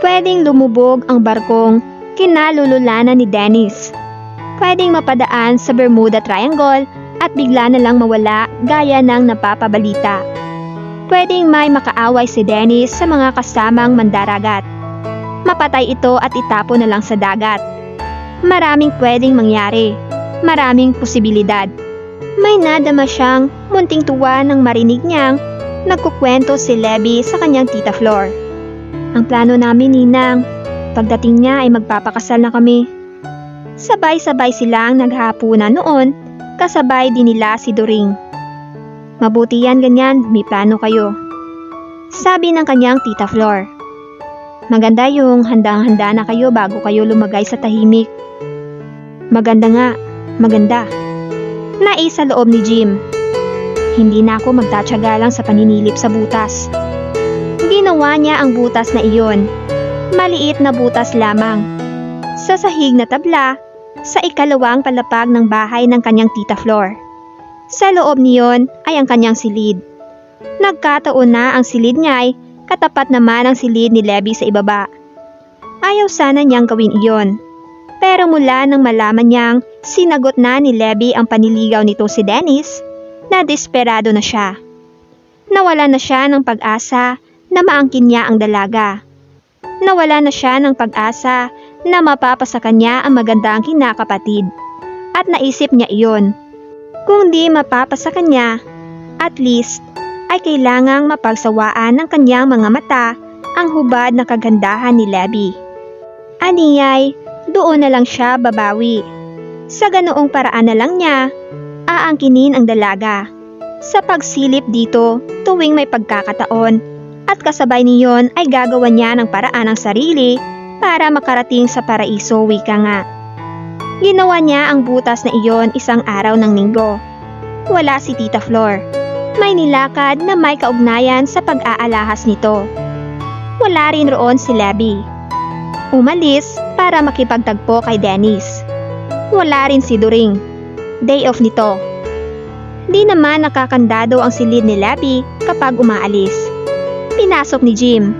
Pwedeng lumubog ang barkong kinalululanan ni Dennis. Pwedeng mapadaan sa Bermuda Triangle at bigla na lang mawala gaya ng napapabalita. Pwedeng may makaaway si Dennis sa mga kasamang mandaragat. Mapatay ito at itapon na lang sa dagat. Maraming pwedeng mangyari. Maraming posibilidad. May nadama siyang munting tuwa nang marinig niyang nagkukwento si Lebby sa kanyang tita Flor. Ang plano namin, Ninang, pagdating niya ay magpapakasal na kami. Sabay-sabay silang naghapunan noon, kasabay din nila si Doring. Mabuti yan ganyan, may plano kayo. Sabi ng kanyang Tita Flor. Maganda yung handang-handa na kayo bago kayo lumagay sa tahimik. Maganda nga, maganda. Naisa loob ni Jim. Hindi na ako magtatyaga lang sa paninilip sa butas. Ginawa niya ang butas na iyon. Maliit na butas lamang. Sa sahig na tabla, sa ikalawang palapag ng bahay ng kanyang Tita Flor. Sa loob niyon ay ang kanyang silid. Nagkataon na ang silid niya ay katapat naman ang silid ni Lebby sa ibaba. Ayaw sana niyang gawin iyon. Pero mula nang malaman niyang sinagot na ni Lebby ang paniligaw nito si Dennis, na desperado na siya. Nawala na siya ng pag-asa na maangkin niya ang dalaga. Nawala na siya ng pag-asa na mapapasa kanya ang magandang kinakapatid. At naisip niya iyon. Kung di mapapasa kanya, at least ay kailangang mapagsawaan ng kanyang mga mata ang hubad na kagandahan ni Lebby. Aniyay, doon na lang siya babawi. Sa ganoong paraan na lang niya, aangkinin ang dalaga. Sa pagsilip dito tuwing may pagkakataon at kasabay niyon ay gagawa niya ng paraan ng sarili para makarating sa paraiso, wika nga. Ginawa niya ang butas na iyon isang araw ng linggo. Wala si Tita Flor. May nilakad na may kaugnayan sa pag-aalahas nito. Wala rin roon si Lebby. Umalis para makipagtagpo kay Dennis. Wala rin si Doring. Day off nito. Di naman nakakandado ang silid ni Lebby kapag umaalis. Pinasok ni Jim.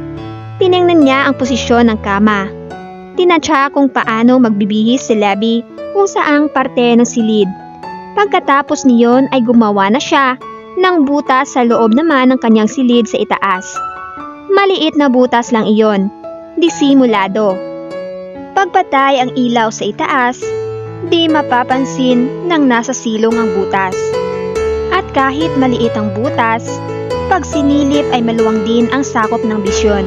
Tiningnan niya ang posisyon ng kama. Tinatsa kung paano magbibihis si Lebby kung saang parte ng silid. Pagkatapos niyon ay gumawa na siya ng butas sa loob naman ng kanyang silid sa itaas. Maliit na butas lang iyon, disimulado. Pagpatay ang ilaw sa itaas, di mapapansin nang nasa silong ang butas. At kahit maliit ang butas, pag sinilip ay maluwang din ang sakop ng bisyon.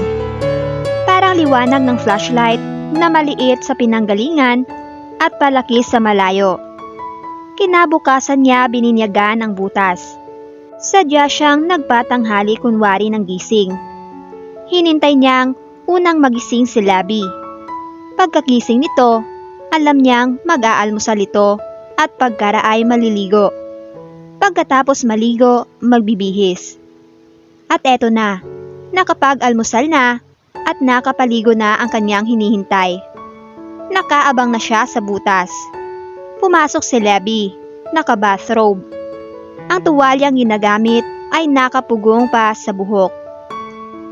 Parang liwanag ng flashlight na maliit sa pinanggalingan at palaki sa malayo. Kinabukasan niya bininyagan ang butas. Sadya siyang nagpatanghali kunwari ng gising. Hinintay niyang unang magising si Lebby. Pagkagising nito, alam niyang mag-aalmusal ito at pagkaraay maliligo. Pagkatapos maligo, magbibihis. At eto na, nakapag-almusal na at nakapaligo na ang kanyang hinihintay. Nakaabang na siya sa butas. Pumasok si Lebby, naka-bathrobe. Ang tuwalyang ginagamit ay nakapugong pa sa buhok.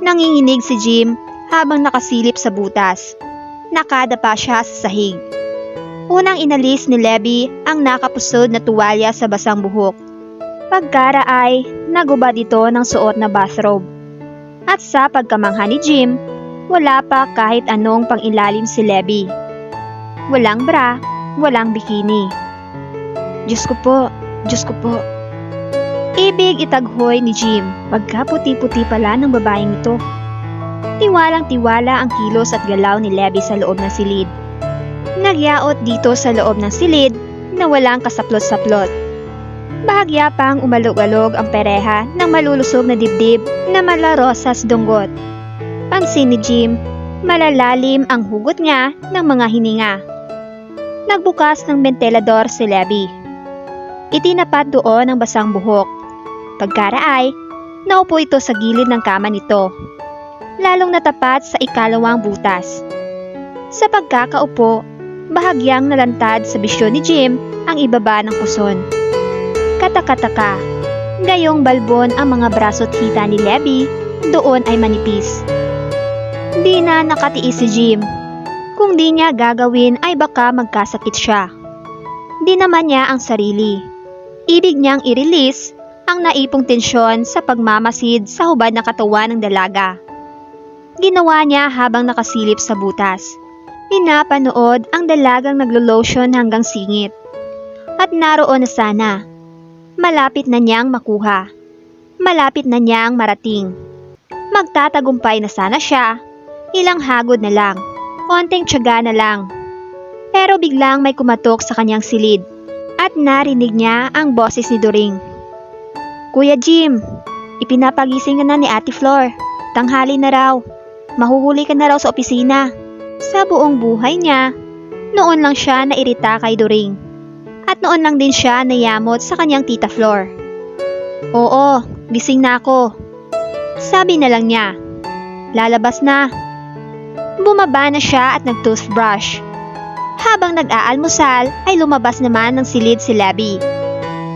Nanginginig si Jim habang nakasilip sa butas. Nakadapa siya sa sahig. Unang inalis ni Lebby ang nakapusod na tuwalya sa basang buhok. Pagkaraay, nagubad ito ng suot na bathrobe. At sa pagkamangha ni Jim, wala pa kahit anong pangilalim si Lebby. Walang bra, walang bikini. Diyos ko po, Diyos ko po. Ibig itaghoy ni Jim, pagkaputi-puti pala ng babaeng ito. Tiwalang-tiwala ang kilos at galaw ni Lebby sa loob ng silid. Nagyaot dito sa loob ng silid na walang kasaplot-saplot. Bahagya pang umalog-alog ang pereha ng malulusog na dibdib na malarosas dunggot. Pansin ni Jim, malalalim ang hugot niya ng mga hininga. Nagbukas ng ventilador si Lebby. Itinapat doon ang basang buhok. Pagkaraay, naupo ito sa gilid ng kama nito. Lalong natapat sa ikalawang butas. Sa pagkakaupo, bahagyang nalantad sa bisyon ni Jim ang ibaba ng puson. Kataka-taka, gayong balbon ang mga braso't hita ni Lebby, doon ay manipis. Di na nakatiis si Jim. Kung di niya gagawin ay baka magkasakit siya. Di naman niya ang sarili. Ibig niyang i-release ang naipong tensyon sa pagmamasid sa hubad na katawan ng dalaga. Ginawa niya habang nakasilip sa butas. Pinapanood ang dalagang naglo-lotion hanggang singit. At naroon na sana. Malapit na niyang makuha. Malapit na niyang marating. Magtatagumpay na sana siya Ilang hagod na lang, konting tiyaga na lang. Pero biglang may kumatok sa kanyang silid at narinig niya ang boses ni Doring. Kuya Jim, ipinapagising ka na ni Ate Flor. Tanghali na raw. Mahuhuli ka na raw sa opisina. Sa buong buhay niya, noon lang siya nairita kay Doring. At noon lang din siya nayamot sa kanyang tita Flor. Oo, gising na ako. Sabi na lang niya. Lalabas na. Bumaba na siya at nag-toothbrush. Habang nag-aalmusal ay lumabas naman ng silid si Lebby.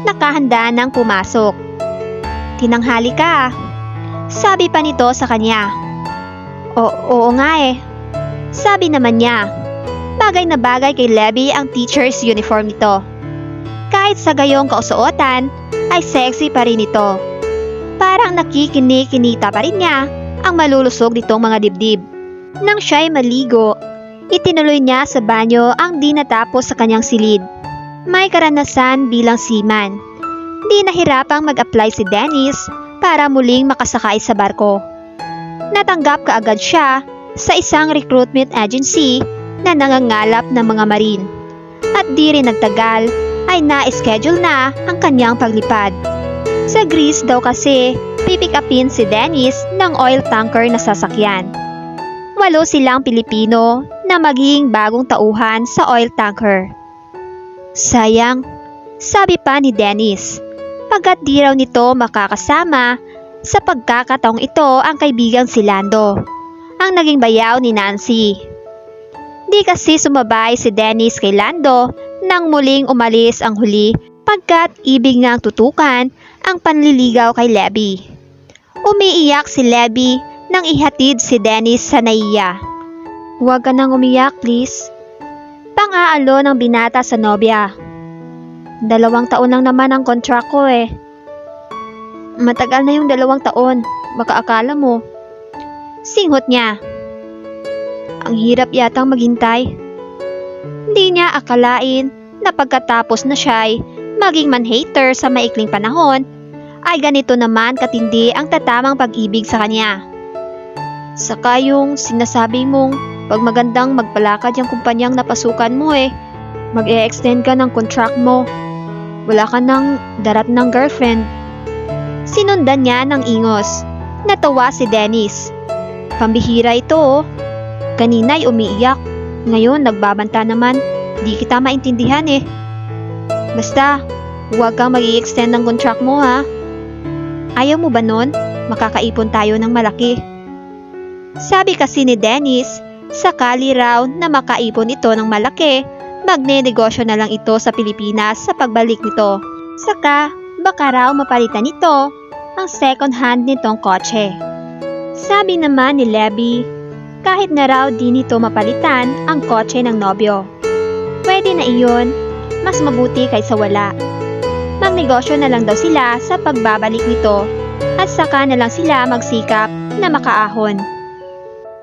Nakahanda nang pumasok. Tinanghali ka ah. Sabi pa nito sa kanya. Oo nga eh. Sabi naman niya. Bagay na bagay kay Lebby ang teacher's uniform nito. Kahit sa gayong kausuotan ay sexy pa rin ito. Parang nakikini-kinita pa rin niya ang malulusog nitong mga dibdib. Nang siya'y maligo, itinuloy niya sa banyo ang di natapos sa kanyang silid. May karanasan bilang seaman. Di nahirapang mag-apply si Dennis para muling makasakay sa barko. Natanggap kaagad siya sa isang recruitment agency na nangangalap ng mga marine. At di rin nagtagal ay na-schedule na ang kanyang paglipad. Sa Greece daw kasi pipick upin si Dennis ng oil tanker na sasakyan. 8 silang Pilipino na magiging bagong tauhan sa oil tanker. Sayang, sabi pa ni Dennis, pagkat di raw nito makakasama sa pagkakataong ito ang kaibigang si Lando, ang naging bayaw ni Nancy. Di kasi sumabay si Dennis kay Lando nang muling umalis ang huli pagkat ibig ngang tutukan ang panliligaw kay Lebby. Umiiyak si Lebby nang ihatid si Dennis sa naiya. Huwag ka nang umiyak, please. Pang-aalo ng binata sa nobya. 2 taon lang naman ang contract ko eh. Matagal na yung 2 taon, baka akala mo. Singhot niya. Ang hirap yatang maghintay. Hindi niya akalain na pagkatapos na siya'y maging man-hater sa maikling panahon, ay ganito naman katindi ang tatamang pag-ibig sa kanya. Saka yung sinasabi mong pag magandang magpalakad yung kumpanyang napasukan mo eh, mag-e-extend ka ng contract mo. Wala ka nang darat ng girlfriend. Sinundan niya ng ingos. Natawa si Dennis. Pambihira ito oh. Kanina'y umiiyak. Ngayon nagbabanta naman. Di kita maintindihan eh. Basta, huwag kang mag-i-extend ng contract mo ha. Ayaw mo ba nun? Makakaipon tayo ng malaki. Sabi kasi ni Dennis, sakali raw na makaipon ito ng malaki, magne-negosyo na lang ito sa Pilipinas sa pagbalik nito. Saka, baka raw mapalitan nito ang second hand nitong kotse. Sabi naman ni Lebby, kahit na raw di nito mapalitan ang kotse ng nobyo. Pwede na iyon, mas mabuti kaysa wala. Magnegosyo na lang daw sila sa pagbabalik nito at saka na lang sila magsikap na makaahon.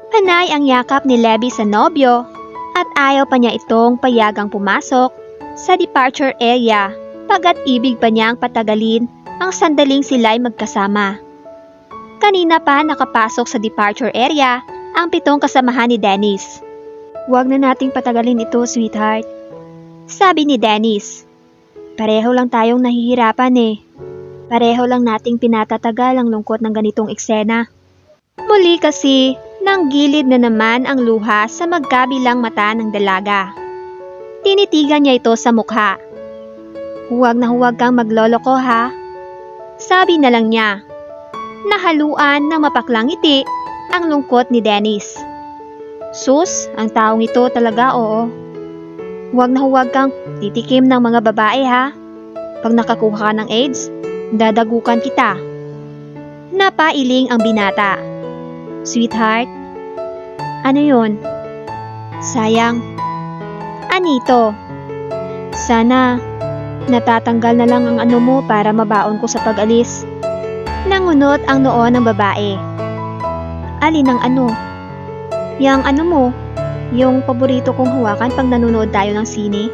Panay ang yakap ni Lebby sa nobyo at ayaw pa niya itong payagang pumasok sa departure area pagkat ibig pa niyang patagalin ang sandaling sila'y magkasama. Kanina pa nakapasok sa departure area ang 7 kasamahan ni Dennis. Huwag na nating patagalin ito, sweetheart. Sabi ni Dennis. Pareho lang tayong nahihirapan eh. Pareho lang nating pinatatagal ang lungkot ng ganitong eksena. Muli kasi, nang gilid na naman ang luha sa magkabilang mata ng dalaga. Tinitigan niya ito sa mukha. Huwag na huwag kang magloloko ha. Sabi na lang niya. Nahaluan ng mapaklang ngiti ang lungkot ni Dennis. Sus, ang taong ito talaga oo. Huwag na huwag kang titikim ng mga babae ha. Pag nakakuha ka ng AIDS, dadagukan kita. Napailing ang binata. Sweetheart, ano yun? Sayang. Anito, sana natatanggal na lang ang ano mo para mabaon ko sa pag-alis. Nangunot ang noo ng babae. Alin ang ano? Yang ano mo? Yung paborito kong hawakan pag nanonood tayo ng sine?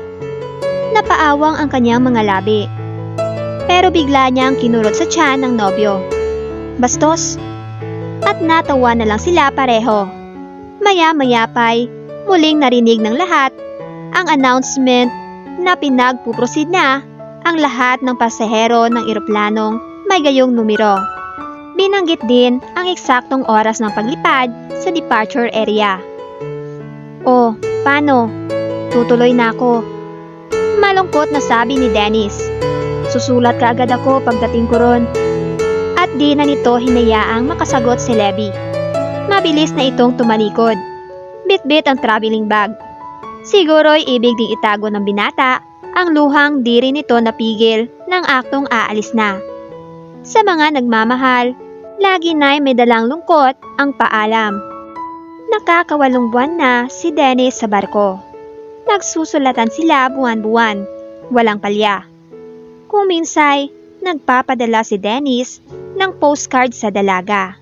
Napaawang ang kanyang mga labi. Pero bigla niyang kinurot sa tiyan ng nobyo. Bastos! At natawa na lang sila pareho. Maya-maya pa'y muling narinig ng lahat ang announcement na pinagpuproceed na ang lahat ng pasahero ng eroplanong may gayong numero. Binanggit din ang eksaktong oras ng paglipad sa departure area. "Oh, paano? Tutuloy na ako." Malungkot na sabi ni Dennis. "Susulat ka agad ako pagdating ko ron." At di na nito hinayaang makasagot si Levi. Mabilis na itong tumalikod. Bit-bit ang traveling bag. Siguro'y ibig ding itago ng binata ang luhang di rin ito napigil ng aktong aalis na. Sa mga nagmamahal, lagi na'y may dalang lungkot ang paalam. Nakakawalong buwan na si Dennis sa barko. Nagsusulatan sila buwan-buwan, walang palya. Kung minsay, nagpapadala si Dennis ng postcard sa dalaga.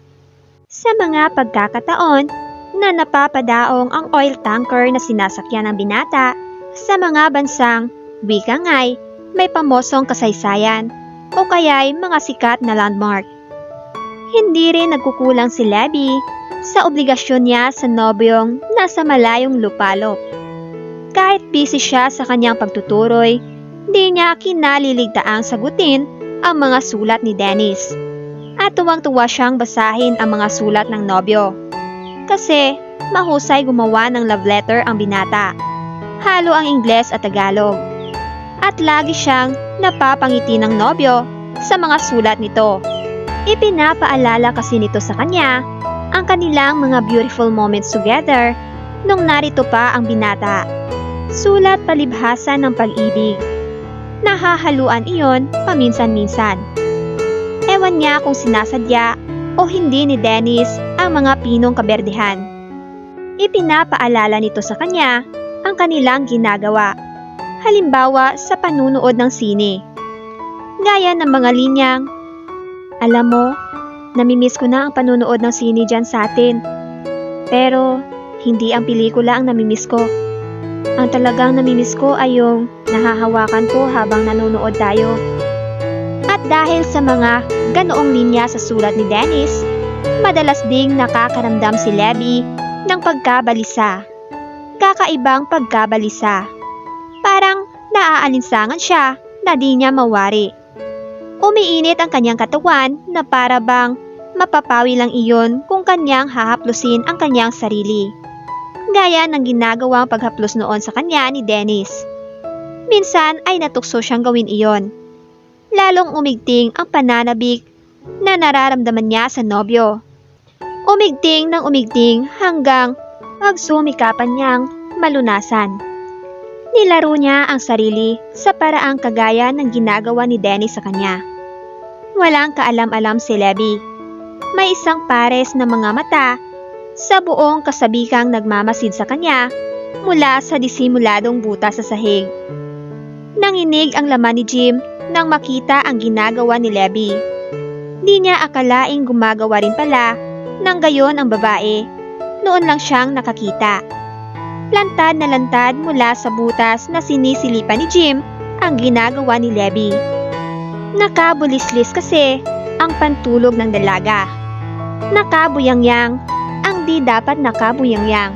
Sa mga pagkakataon na napapadaong ang oil tanker na sinasakyan ng binata sa mga bansang wika nga'y may pamosong kasaysayan o kaya'y mga sikat na landmark. Hindi rin nagkukulang si Levi sa obligasyon niya sa nobyong nasa malayong lupalop. Kahit busy siya sa kanyang pagtuturoy, di niya kinaliligtaang sagutin ang mga sulat ni Dennis. At tuwang-tuwa siyang basahin ang mga sulat ng nobyo. Kasi mahusay gumawa ng love letter ang binata. Halo ang Ingles at Tagalog. At lagi siyang napapangiti ng nobyo sa mga sulat nito. Ipinapaalala kasi nito sa kanya ang kanilang mga beautiful moments together nung narito pa ang binata. Sulat palibhasa ng pag-ibig. Nahahaluan iyon paminsan-minsan. Ewan niya kung sinasadya o hindi ni Dennis ang mga pinong kaberdehan. Ipinapaalala nito sa kanya ang kanilang ginagawa. Halimbawa sa panunood ng sine. Gaya ng mga linyang, "Alam mo, namimiss ko na ang panunood ng sine dyan sa atin. Pero hindi ang pelikula ang namimiss ko. Ang talagang namimiss ko ay yung nahahawakan ko habang nanonood tayo." At dahil sa mga ganoong linya sa sulat ni Dennis, madalas ding nakakaramdam si Levi ng pagkabalisa. Kakaibang pagkabalisa. Parang naaalinsangan siya na di niya mawari. Umiinit ang kanyang katawan na para bang mapapawi lang iyon kung kanyang hahaplusin ang kanyang sarili. Gaya ng ginagawang paghaplos noon sa kanya ni Dennis. Minsan ay natukso siyang gawin iyon. Lalong umigting ang pananabik na nararamdaman niya sa nobyo. Umigting ng umigting hanggang magsumikapan niyang malunasan. Nilaro niya ang sarili sa paraang kagaya ng ginagawa ni Dennis sa kanya. Walang kaalam-alam si Levi. May isang pares na mga mata sa buong kasabikang nagmamasid sa kanya mula sa disimuladong butas sa sahig. Nanginig ang laman ni Jim nang makita ang ginagawa ni Levi. Di niya akalaing gumagawa rin pala ng gayon ang babae. Noon lang siyang nakakita. Lantad na lantad mula sa butas na sinisilipan ni Jim ang ginagawa ni Levi. Nakabulislis kasi ang pantulog ng dalaga. Nakabuyangyang ang di dapat nakabuyangyang.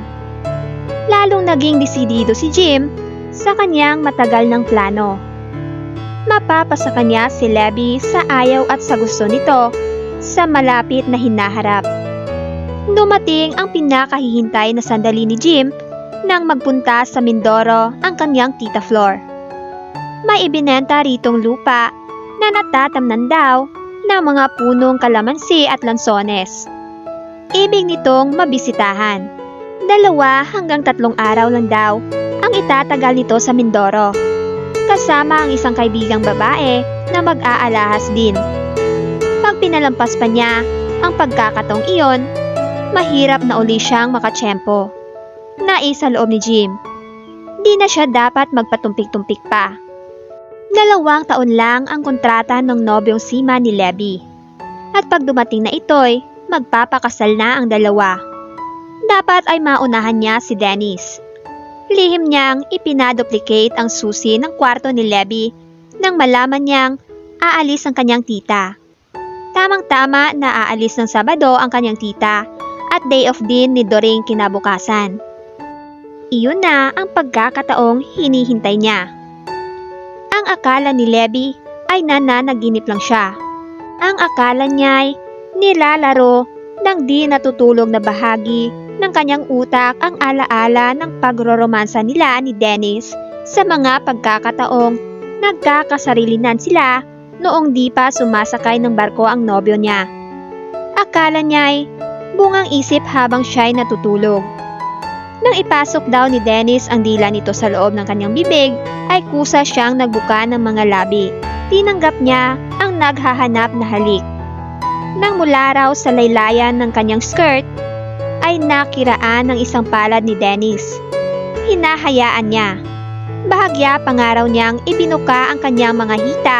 Lalong naging desidido si Jim sa kanyang matagal ng plano. Mapapasa kanya si Levi sa ayaw at sa gusto nito sa malapit na hinaharap. Dumating ang pinakahihintay na sandali ni Jim nang magpunta sa Mindoro ang kanyang tita Flor. May ibinenta ritong lupa na natatamnan daw ng mga punong kalamansi at lansones. Ibig nitong mabisitahan. 2 hanggang 3 araw lang daw ang itatagal nito sa Mindoro. Kasama ang isang kaibigang babae na mag-aalahas din. Pag pinalampas pa niya ang pagkakataong iyon, mahirap na uli siyang makatsyempo. Naisa loob ni Jim. Di na siya dapat magpatumpik-tumpik pa. 2 taon lang ang kontrata ng nobyong sima ni Levi. At pag dumating na ito'y magpapakasal na ang 2. Dapat ay maunahan niya si Dennis. Lihim niyang ipinaduplicate ang susi ng kwarto ni Levi nang malaman niyang aalis ang kanyang tita. Tamang-tama na aalis ng Sabado ang kanyang tita at day off din ni Doring kinabukasan. Iyon na ang pagkakataong hinihintay niya. Ang akala ni Levi ay nananaginip lang siya. Ang akala niya'y nilalaro ng di natutulog na bahagi ng kanyang utak ang alaala ng pagroromansa nila ni Dennis sa mga pagkakataong nagkakasarilinan sila noong di pa sumasakay ng barko ang nobyo niya. Akala niya'y bungang isip habang siya'y natutulog. Nang ipasok daw ni Dennis ang dila nito sa loob ng kanyang bibig, ay kusa siyang nagbuka ng mga labi. Tinanggap niya ang naghahanap na halik. Nang mula raw sa laylayan ng kanyang skirt, ay nakiraan ng isang palad ni Dennis. Hinahayaan niya. Bahagya pa nga raw niyang ibinuka ang kanyang mga hita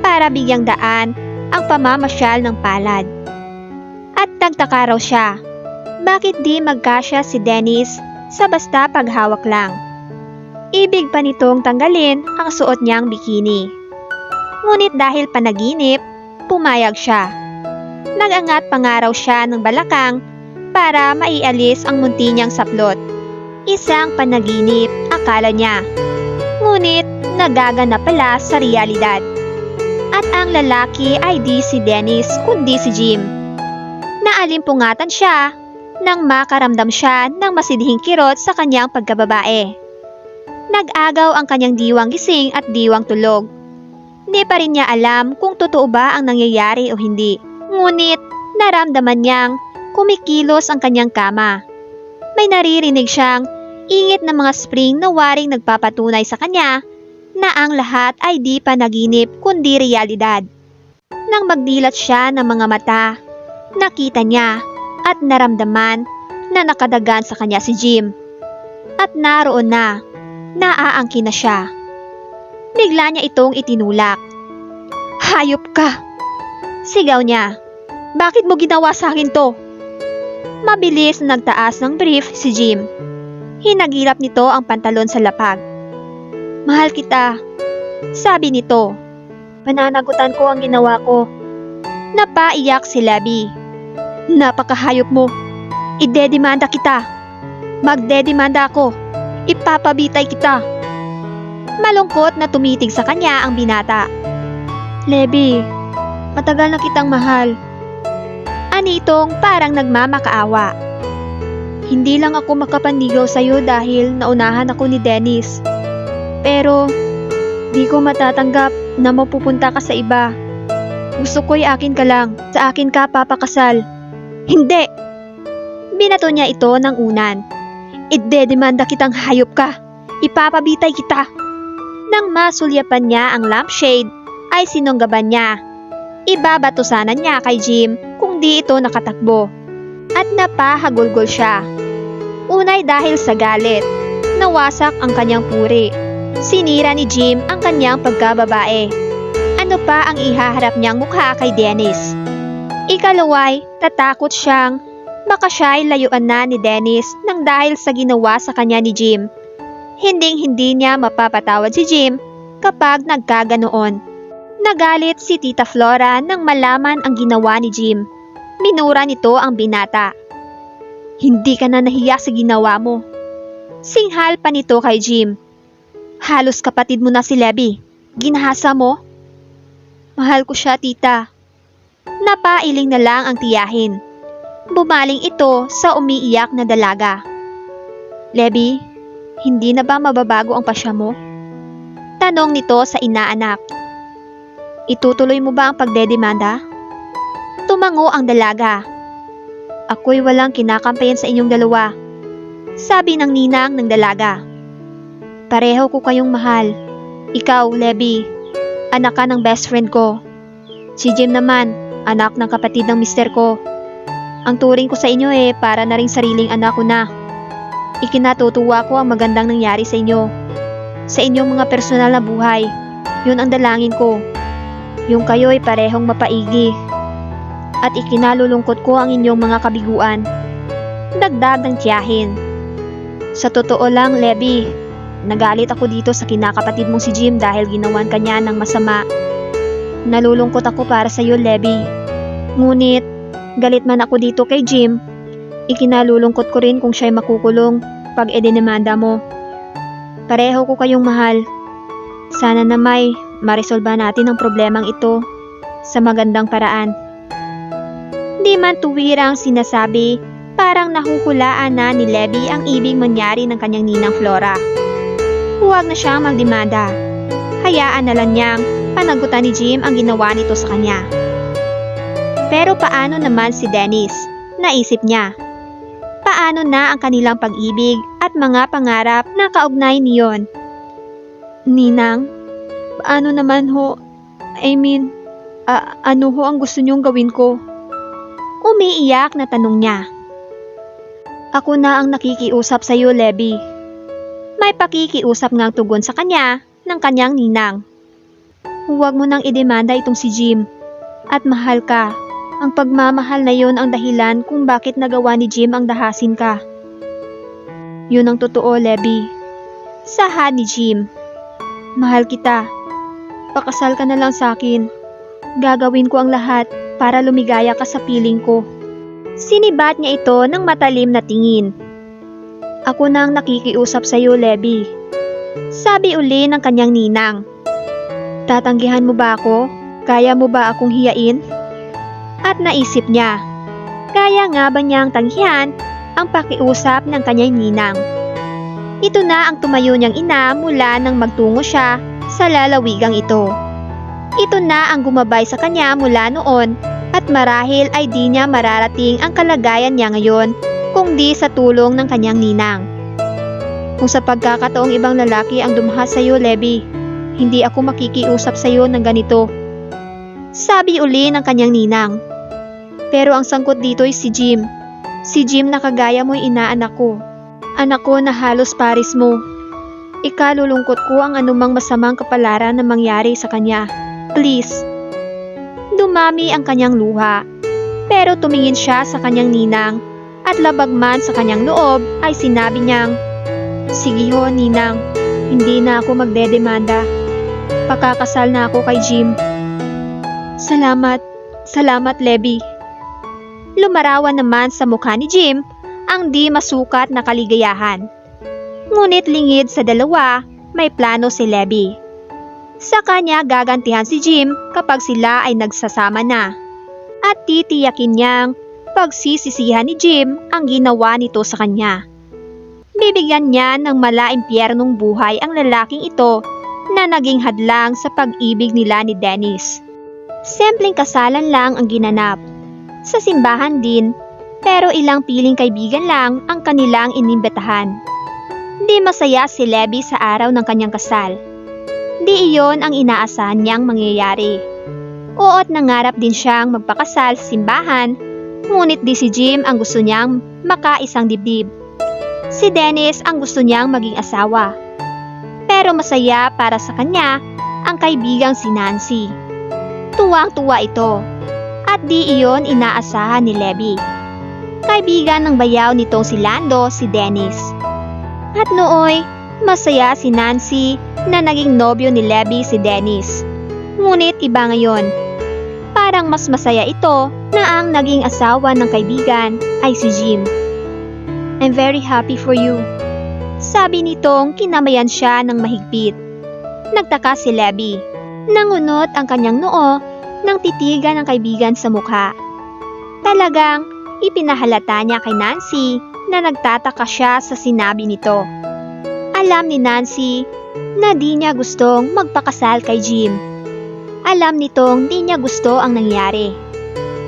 para bigyang daan ang pamamasyal ng palad. At nagtaka raw siya, bakit di magkasya si Dennis sa basta paghawak lang. Ibig pa nitong tanggalin ang suot niyang bikini. Ngunit dahil panaginip, pumayag siya. Nagangat pa nga raw siya ng balakang para maialis ang munti niyang saplot. Isang panaginip, akala niya. Ngunit nagaganap pala sa realidad. At ang lalaki ay di si Dennis kundi si Jim. Naalimpungatan siya nang makaramdam siya ng masidhing kirot sa kanyang pagkababae. Nag-agaw ang kanyang diwang gising at diwang tulog. Hindi pa rin niya alam kung totoo ba ang nangyayari o hindi. Ngunit naramdaman niyang kumikilos ang kanyang kama. May naririnig siyang ingit ng mga spring na waring nagpapatunay sa kanya na ang lahat ay di panaginip kundi realidad. Nang magdilat siya ng mga mata, nakita niya at naramdaman na nakadagan sa kanya si Jim. At naroon na, naaangkin na siya. Bigla niya itong itinulak. Hayop ka! Sigaw niya. Bakit mo ginawa sa akin to? Mabilis na nagtaas ng brief si Jim. Hinagilap nito ang pantalon sa lapag. Mahal kita, sabi nito. Pananagutan ko ang ginawa ko. Napaiyak si Levi. Napakahayop mo. Idedemanda kita. Magdedemanda ako. Ipapabitay kita. Malungkot na tumitig sa kanya ang binata. Levi, matagal na kitang mahal. Anitong parang nagmamakaawa. Hindi lang ako makapanligaw sa'yo dahil naunahan ako ni Dennis. Pero, di ko matatanggap na mapupunta ka sa iba. Gusto ko'y akin ka lang. Sa akin ka papakasal. Hindi! Binato niya ito ng unan. Idedemanda kitang hayop ka. Ipapabitay kita. Nang masulyapan niya ang lampshade, ay sinunggaban niya. Ibabatusanan niya kay Jim kung di ito nakatakbo. At napahagulgol siya. Unay dahil sa galit, nawasak ang kanyang puri. Sinira ni Jim ang kanyang pagkababae. Ano pa ang ihaharap niyang mukha kay Dennis? Ikalaway, tatakot siyang baka siya'y layuan na ni Dennis nang dahil sa ginawa sa kanya ni Jim. Hinding-hindi niya mapapatawad si Jim kapag nagkaganoon. Nagalit si Tita Flora nang malaman ang ginawa ni Jim. Minura nito ang binata. Hindi ka na nahiya sa ginawa mo. Singhal pa nito kay Jim. Halos kapatid mo na si Levi. Ginahasa mo? Mahal ko siya, tita. Napailing na lang ang tiyahin. Bumaling ito sa umiiyak na dalaga. Levi, hindi na ba mababago ang pasya mo? Tanong nito sa inaanak. Itutuloy mo ba ang pagdedemanda? Tumango ang dalaga. Ako'y walang kinakampayan sa inyong dalawa. Sabi ng ninang ng dalaga. Pareho ko kayong mahal. Ikaw, Levi, anak ka ng best friend ko. Si Jim naman, anak ng kapatid ng mister ko. Ang turing ko sa inyo para na ring sariling anak ko na. Ikinatutuwa ko ang magandang nangyari sa inyo. Sa inyong mga personal na buhay, yun ang dalangin ko. Yung kayo'y parehong mapaigi. At ikinalulungkot ko ang inyong mga kabiguan. Dagdag ng tiyahin. Sa totoo lang, Levi, nagalit ako dito sa kinakapatid mong si Jim dahil ginawan kanya ng masama. Nalulungkot ako para sa iyo, Levi. Ngunit, galit man ako dito kay Jim, Ikinalulungkot ko rin kung siya'y makukulong pag idinimanda mo. Pareho ko kayong mahal. Sana na may maresolba natin ang problemang ito sa magandang paraan. Di man tuwirang sinasabi, parang nahuhulaan na ni Levi ang ibig mangyari ng kanyang ninang Flora. Huwag na siyang magdemanda. Hayaan na lang niyang panagutan ni Jim ang ginawa nito sa kanya. Pero paano naman si Dennis? Naisip niya. Paano na ang kanilang pag-ibig at mga pangarap na kaugnay niyon? Ninang, paano naman ho? Ano ho ang gusto niyong gawin ko? Umiiyak na tanong niya. Ako na ang nakikiusap sa iyo, Levi. May pakikiusap ngang tugon sa kanya ng kanyang ninang. Huwag mo nang idemanda itong si Jim. At mahal ka. Ang pagmamahal na yon ang dahilan kung bakit nagawa ni Jim ang dahasin ka. Yun ang totoo, Levi. Sahad ni Jim. Mahal kita. Pakasal ka na lang sa akin. Gagawin ko ang lahat para lumigaya ka sa piling ko. Sinibat niya ito ng matalim na tingin. Ako na ang nakikiusap sa iyo, Levi. Sabi uli ng kanyang ninang. Tatanggihan mo ba ako? Kaya mo ba akong hiyain? At naisip niya, kaya nga ba niyang tanggihan ang pakiusap ng kanyang ninang? Ito na ang tumayo niyang ina mula nang magtungo siya sa lalawigang ito. Ito na ang gumabay sa kanya mula noon at marahil ay di niya mararating ang kalagayan niya ngayon kung di sa tulong ng kanyang ninang. Kung sa pagkakataong ibang lalaki ang dumahas sa iyo, Levi, hindi ako makikiusap sa iyo ng ganito. Sabi uli ng kanyang ninang. Pero ang sangkot dito ay si Jim. Si Jim na kagaya mo'y inaanak ko. Anak ko na halos paris mo. Ikalulungkot ko ang anumang masamang kapalaran na mangyari sa kanya. Please. Dumami ang kanyang luha. Pero tumingin siya sa kanyang ninang at labag man sa kanyang loob ay sinabi niyang, sige ho, ninang. Hindi na ako magdedemanda. Pakakasal na ako kay Jim. Salamat. Salamat, Levi. Lumarawan naman sa mukha ni Jim ang di masukat na kaligayahan. Ngunit lingid sa dalawa, may plano si Levi. Sa kanya gagantihan si Jim kapag sila ay nagsasama na. At titiyakin niyang pagsisisihan ni Jim ang ginawa nito sa kanya. Bibigyan niya ng malaimpyernong buhay ang lalaking ito na naging hadlang sa pag-ibig nila ni Dennis. Simpleng kasalan lang ang ginanap. Sa simbahan din, pero ilang piling kaibigan lang ang kanilang inimbitahan. Di masaya si Levi sa araw ng kanyang kasal. Di iyon ang inaasahan niyang mangyayari. Oo't nangarap din siyang magpakasal sa simbahan, ngunit di si Jim ang gusto niyang makaisang dibdib. Si Dennis ang gusto niyang maging asawa. Pero masaya para sa kanya ang kaibigang si Nancy. Tuwang-tuwa ito. At di iyon inaasahan ni Levi. Kaibigan ng bayaw nitong si Lando, si Dennis. At nooy, masaya si Nancy na naging nobyo ni Levi si Dennis. Ngunit iba ngayon. Parang mas masaya ito na ang naging asawa ng kaibigan ay si Jim. I'm very happy for you. Sabi nitong kinamayan siya ng mahigpit. Nagtaka si Levi. Nangunot ang kanyang noo nang titigan ng kaibigan sa mukha. Talagang ipinahalata niya kay Nancy na nagtataka siya sa sinabi nito. Alam ni Nancy na di niya gustong magpakasal kay Jim. Alam nitong di niya gusto ang nangyari.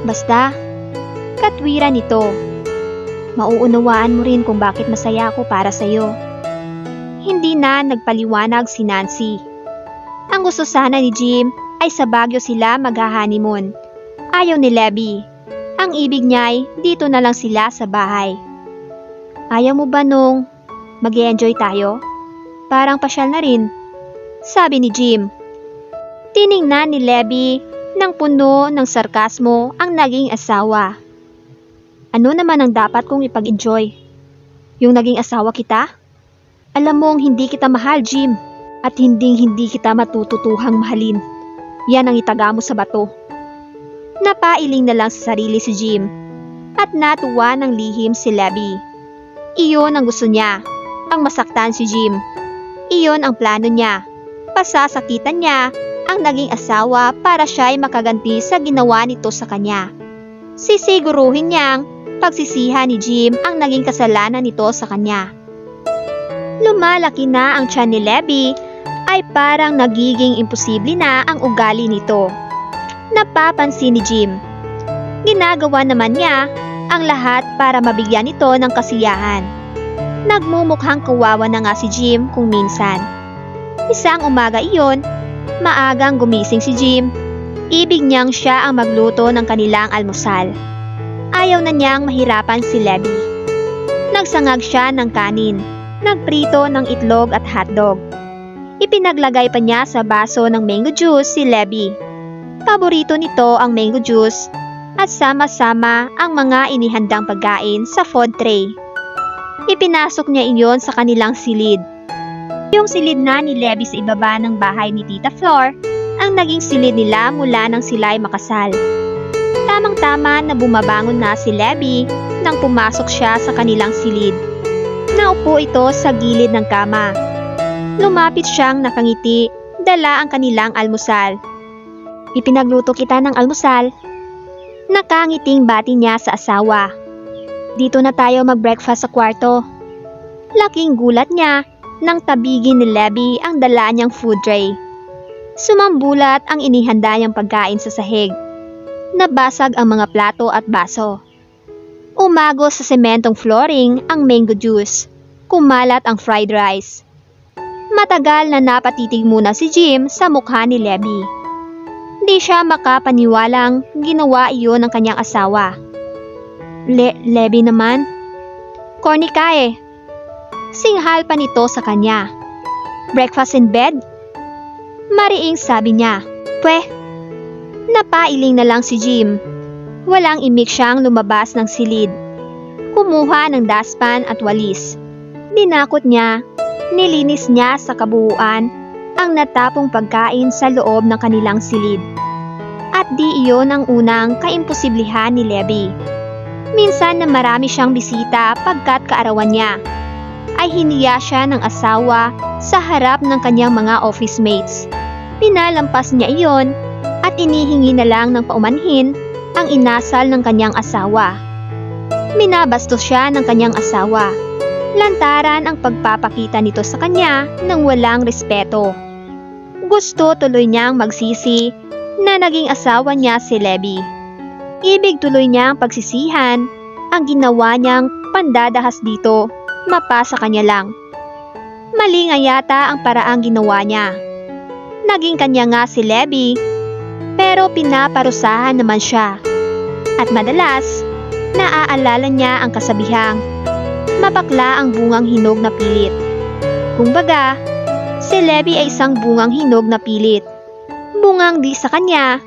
Basta, katwiran nito. Mauunawaan mo rin kung bakit masaya ako para sa'yo. Hindi na nagpaliwanag si Nancy. Ang gusto sana ni Jim ay sa Baguio sila mag-honeymoon. Ayaw ni Levi. Ang ibig niya ay dito na lang sila sa bahay. Ayaw mo ba nung mag-enjoy tayo? Parang pasyal na rin. Sabi ni Jim. Tiningnan ni Levi nang puno ng sarkasmo ang naging asawa. Ano naman ang dapat kong ipag-enjoy? Yung naging asawa kita? Alam mong hindi kita mahal, Jim. At hindi kita matututuhang mahalin. Yan ang itaga mo sa bato. Napailing na lang sa sarili si Jim. at natuwa ng lihim si Levi. Iyon ang gusto niya, ang masaktan si Jim. Iyon ang plano niya. Pasasakitan niya ang naging asawa para siya'y makaganti sa ginawa nito sa kanya. Sisiguruhin niyang pagsisihan ni Jim ang naging kasalanan nito sa kanya. Lumalaki na ang tiyan ni Levi ay parang nagiging imposible na ang ugali nito. Napapansin ni Jim. Ginagawa naman niya ang lahat para mabigyan ito ng kasiyahan. Nagmumukhang kawawa na nga si Jim kung minsan. Isang umaga iyon, maagang gumising si Jim. Ibig niyang siya ang magluto ng kanilang almusal. Ayaw na niyang mahirapan si Levi. Nagsangag siya ng kanin, nagprito ng itlog at hotdog. Ipinaglagay pa niya sa baso ng mango juice si Levi. Paborito nito ang mango juice at sama-sama ang mga inihandang pagkain sa food tray. Ipinasok niya iyon sa kanilang silid. Yung silid na ni Levi sa ibaba ng bahay ni Tita Flor ang naging silid nila mula nang sila'y makasal. Tamang-tama na bumabangon na si Levi nang pumasok siya sa kanilang silid. Naupo ito sa gilid ng kama. Lumapit siyang nakangiti, dala ang kanilang almusal. Ipinagluto kita ng almusal. Nakangiting bati niya sa asawa. Dito na tayo mag-breakfast sa kwarto. Laking gulat niya nang tabigin ni Levi ang dala niyang food tray. Sumambulat ang inihanda niyang pagkain sa sahig. Nabasag ang mga plato at baso. Umagos sa sementong flooring ang mango juice. Kumalat ang fried rice. Matagal na napatitig muna si Jim sa mukha ni Levi. Di siya makapaniwalang ginawa iyon ng kanyang asawa. Levi naman? Corny ka eh. Singhal pa nito sa kanya. Breakfast in bed? Mariing sabi niya. Pweh. Napailing na lang si Jim. Walang imik siyang lumabas ng silid. Kumuha ng dustpan at walis. Dinakot niya, nilinis niya sa kabuuan ang natapong pagkain sa loob ng kanilang silid. At di iyon ang unang kaimposiblihan ni Levi. Minsan na marami siyang bisita pagkat kaarawan niya, ay hiniya siya ng asawa sa harap ng kanyang mga office mates. Pinalampas niya iyon at inihingi na lang ng paumanhin ang inasal ng kanyang asawa. Minabastos siya ng kanyang asawa. Lantaran ang pagpapakita nito sa kanya ng walang respeto. Gusto tuloy niyang magsisi na naging asawa niya si Levi. Ibig tuloy niyang pagsisihan ang ginawa niyang pandadahas dito, mapasa kanya lang. Mali nga yata ang paraang ginawa niya. Naging kanya nga si Levi, pero pinaparusahan naman siya. At madalas, naaalala niya ang kasabihang, mapakla ang bungang hinog na pilit. Kumbaga, si Levi ay isang bungang hinog na pilit. Bungang di sa kanya,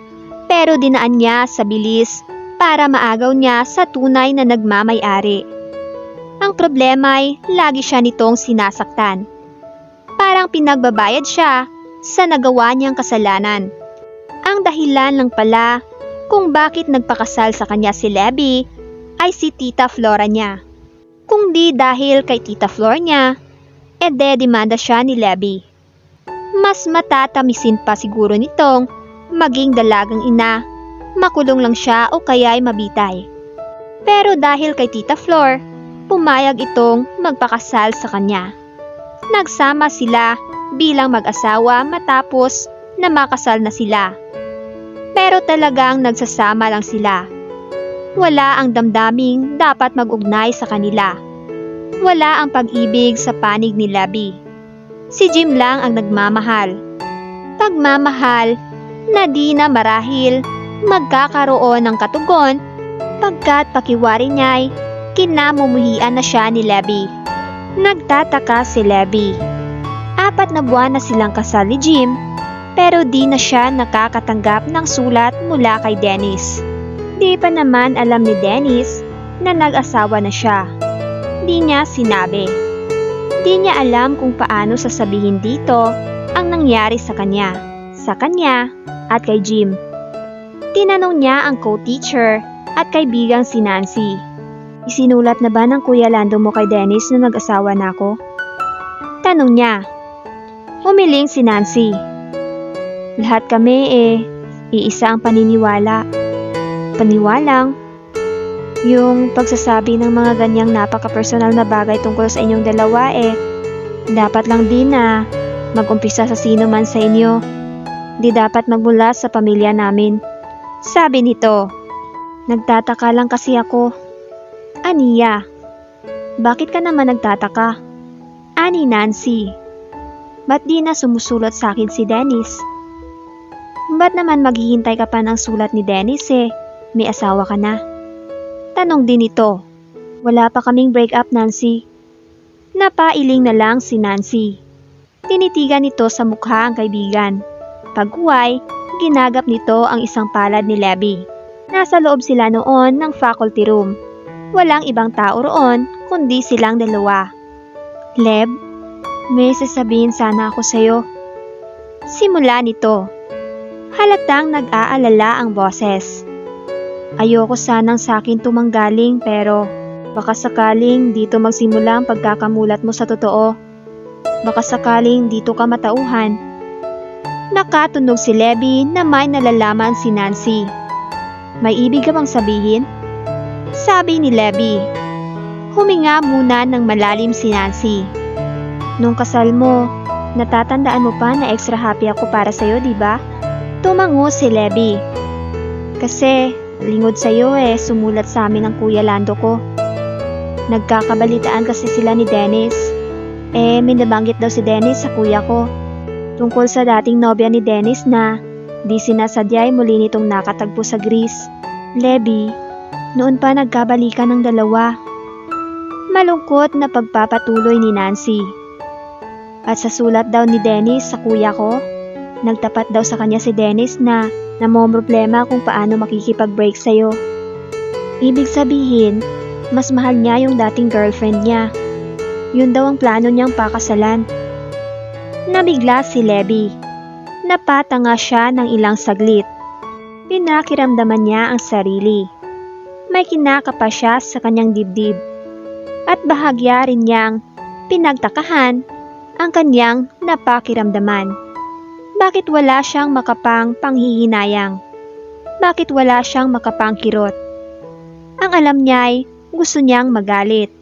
pero dinaan niya sa bilis para maagaw niya sa tunay na nagmamay-ari. Ang problema ay lagi siya nitong sinasaktan. Parang pinagbabayad siya sa nagawa niyang kasalanan. Ang dahilan lang pala kung bakit nagpakasal sa kanya si Levi ay si Tita Flora niya. Kung di dahil kay Tita Flor niya, demanda siya ni Levi. Mas matatamisin pa siguro nitong maging dalagang ina, makulong lang siya o kaya'y mabitay. Pero dahil kay Tita Flor, pumayag itong magpakasal sa kanya. Nagsama sila bilang mag-asawa matapos na makasal na sila. Pero talagang nagsasama lang sila. Wala ang damdaming dapat mag-ugnay sa kanila. Wala ang pag-ibig sa panig ni Levi. Si Jim lang ang nagmamahal. Pagmamahal na di na marahil magkakaroon ng katugon pagkat pakiwari niya'y kinamumuhian na siya ni Levi. Nagtataka si Levi. 4 na buwan na silang kasal ni Jim, pero di na siya nakakatanggap ng sulat mula kay Dennis. Di pa naman alam ni Dennis na nag-asawa na siya. Di niya sinabi. Di niya alam kung paano sasabihin dito ang nangyari sa kanya at kay Jim. Tinanong niya ang co-teacher at kaibigang si Nancy. Isinulat na ba ng Kuya Lando mo kay Dennis na nag-asawa na ako? Tanong niya. Humiling si Nancy. Lahat kami iisa ang paniniwala. Paniwalang, yung pagsasabi ng mga ganyang napaka-personal na bagay tungkol sa inyong dalawa dapat lang din na mag-umpisa sa sino man sa inyo. Di dapat magmula sa pamilya namin. Sabi nito. Nagtataka lang kasi ako. Aniya. Bakit ka naman nagtataka? Ani Nancy. Ba't di na sumusulat sa akin si Dennis? Ba't naman maghihintay ka pa ng sulat ni Dennis May asawa ka na? Tanong din ito. Wala pa kaming break up, Nancy. Napailing na lang si Nancy. Tinitigan nito sa mukha ang kaibigan. Pag-uway, ginagap nito ang isang palad ni Lebby. Nasa loob sila noon ng faculty room. Walang ibang tao roon kundi silang dalawa. Leb, may sasabihin sana ako sa'yo. Simula nito. Halatang nag-aalala ang boses. Ayoko sanang sakin tumanggaling pero baka sakaling dito magsimula ang pagkakamulat mo sa totoo. Baka sakaling dito ka matauhan. Nakatunog si Lebby na may nalalaman si Nancy. May ibig ka bang sabihin? Sabi ni Lebby. Huminga muna ng malalim si Nancy. Nung kasal mo, natatandaan mo pa na extra happy ako para sa'yo, di ba? Tumango si Lebby. Kasi, lingod sa'yo sumulat sa amin ang Kuya Lando ko. Nagkakabalitaan kasi sila ni Dennis. May nabanggit daw si Dennis sa kuya ko. Tungkol sa dating nobya ni Dennis na di sinasadya'y muli nitong nakatagpo sa Greece. Lebby, noon pa nagkabalikan ng dalawa. Malungkot na pagpapatuloy ni Nancy. At sa sulat daw ni Dennis sa kuya ko, nagtapat daw sa kanya si Dennis na namomroblema kung paano makikipag-break sa'yo. Ibig sabihin, mas mahal niya yung dating girlfriend niya. Yun daw ang plano niyang pakasalan. Nabigla si Lebby. Napatanga siya ng ilang saglit. Pinakiramdaman niya ang sarili. May kinakapa siya sa kanyang dibdib. At bahagya rin niyang pinagtakahan ang kanyang napakiramdaman. Bakit wala siyang makapang panghihinayang? Bakit wala siyang makapang kirot? Ang alam niya'y gusto niyang magalit.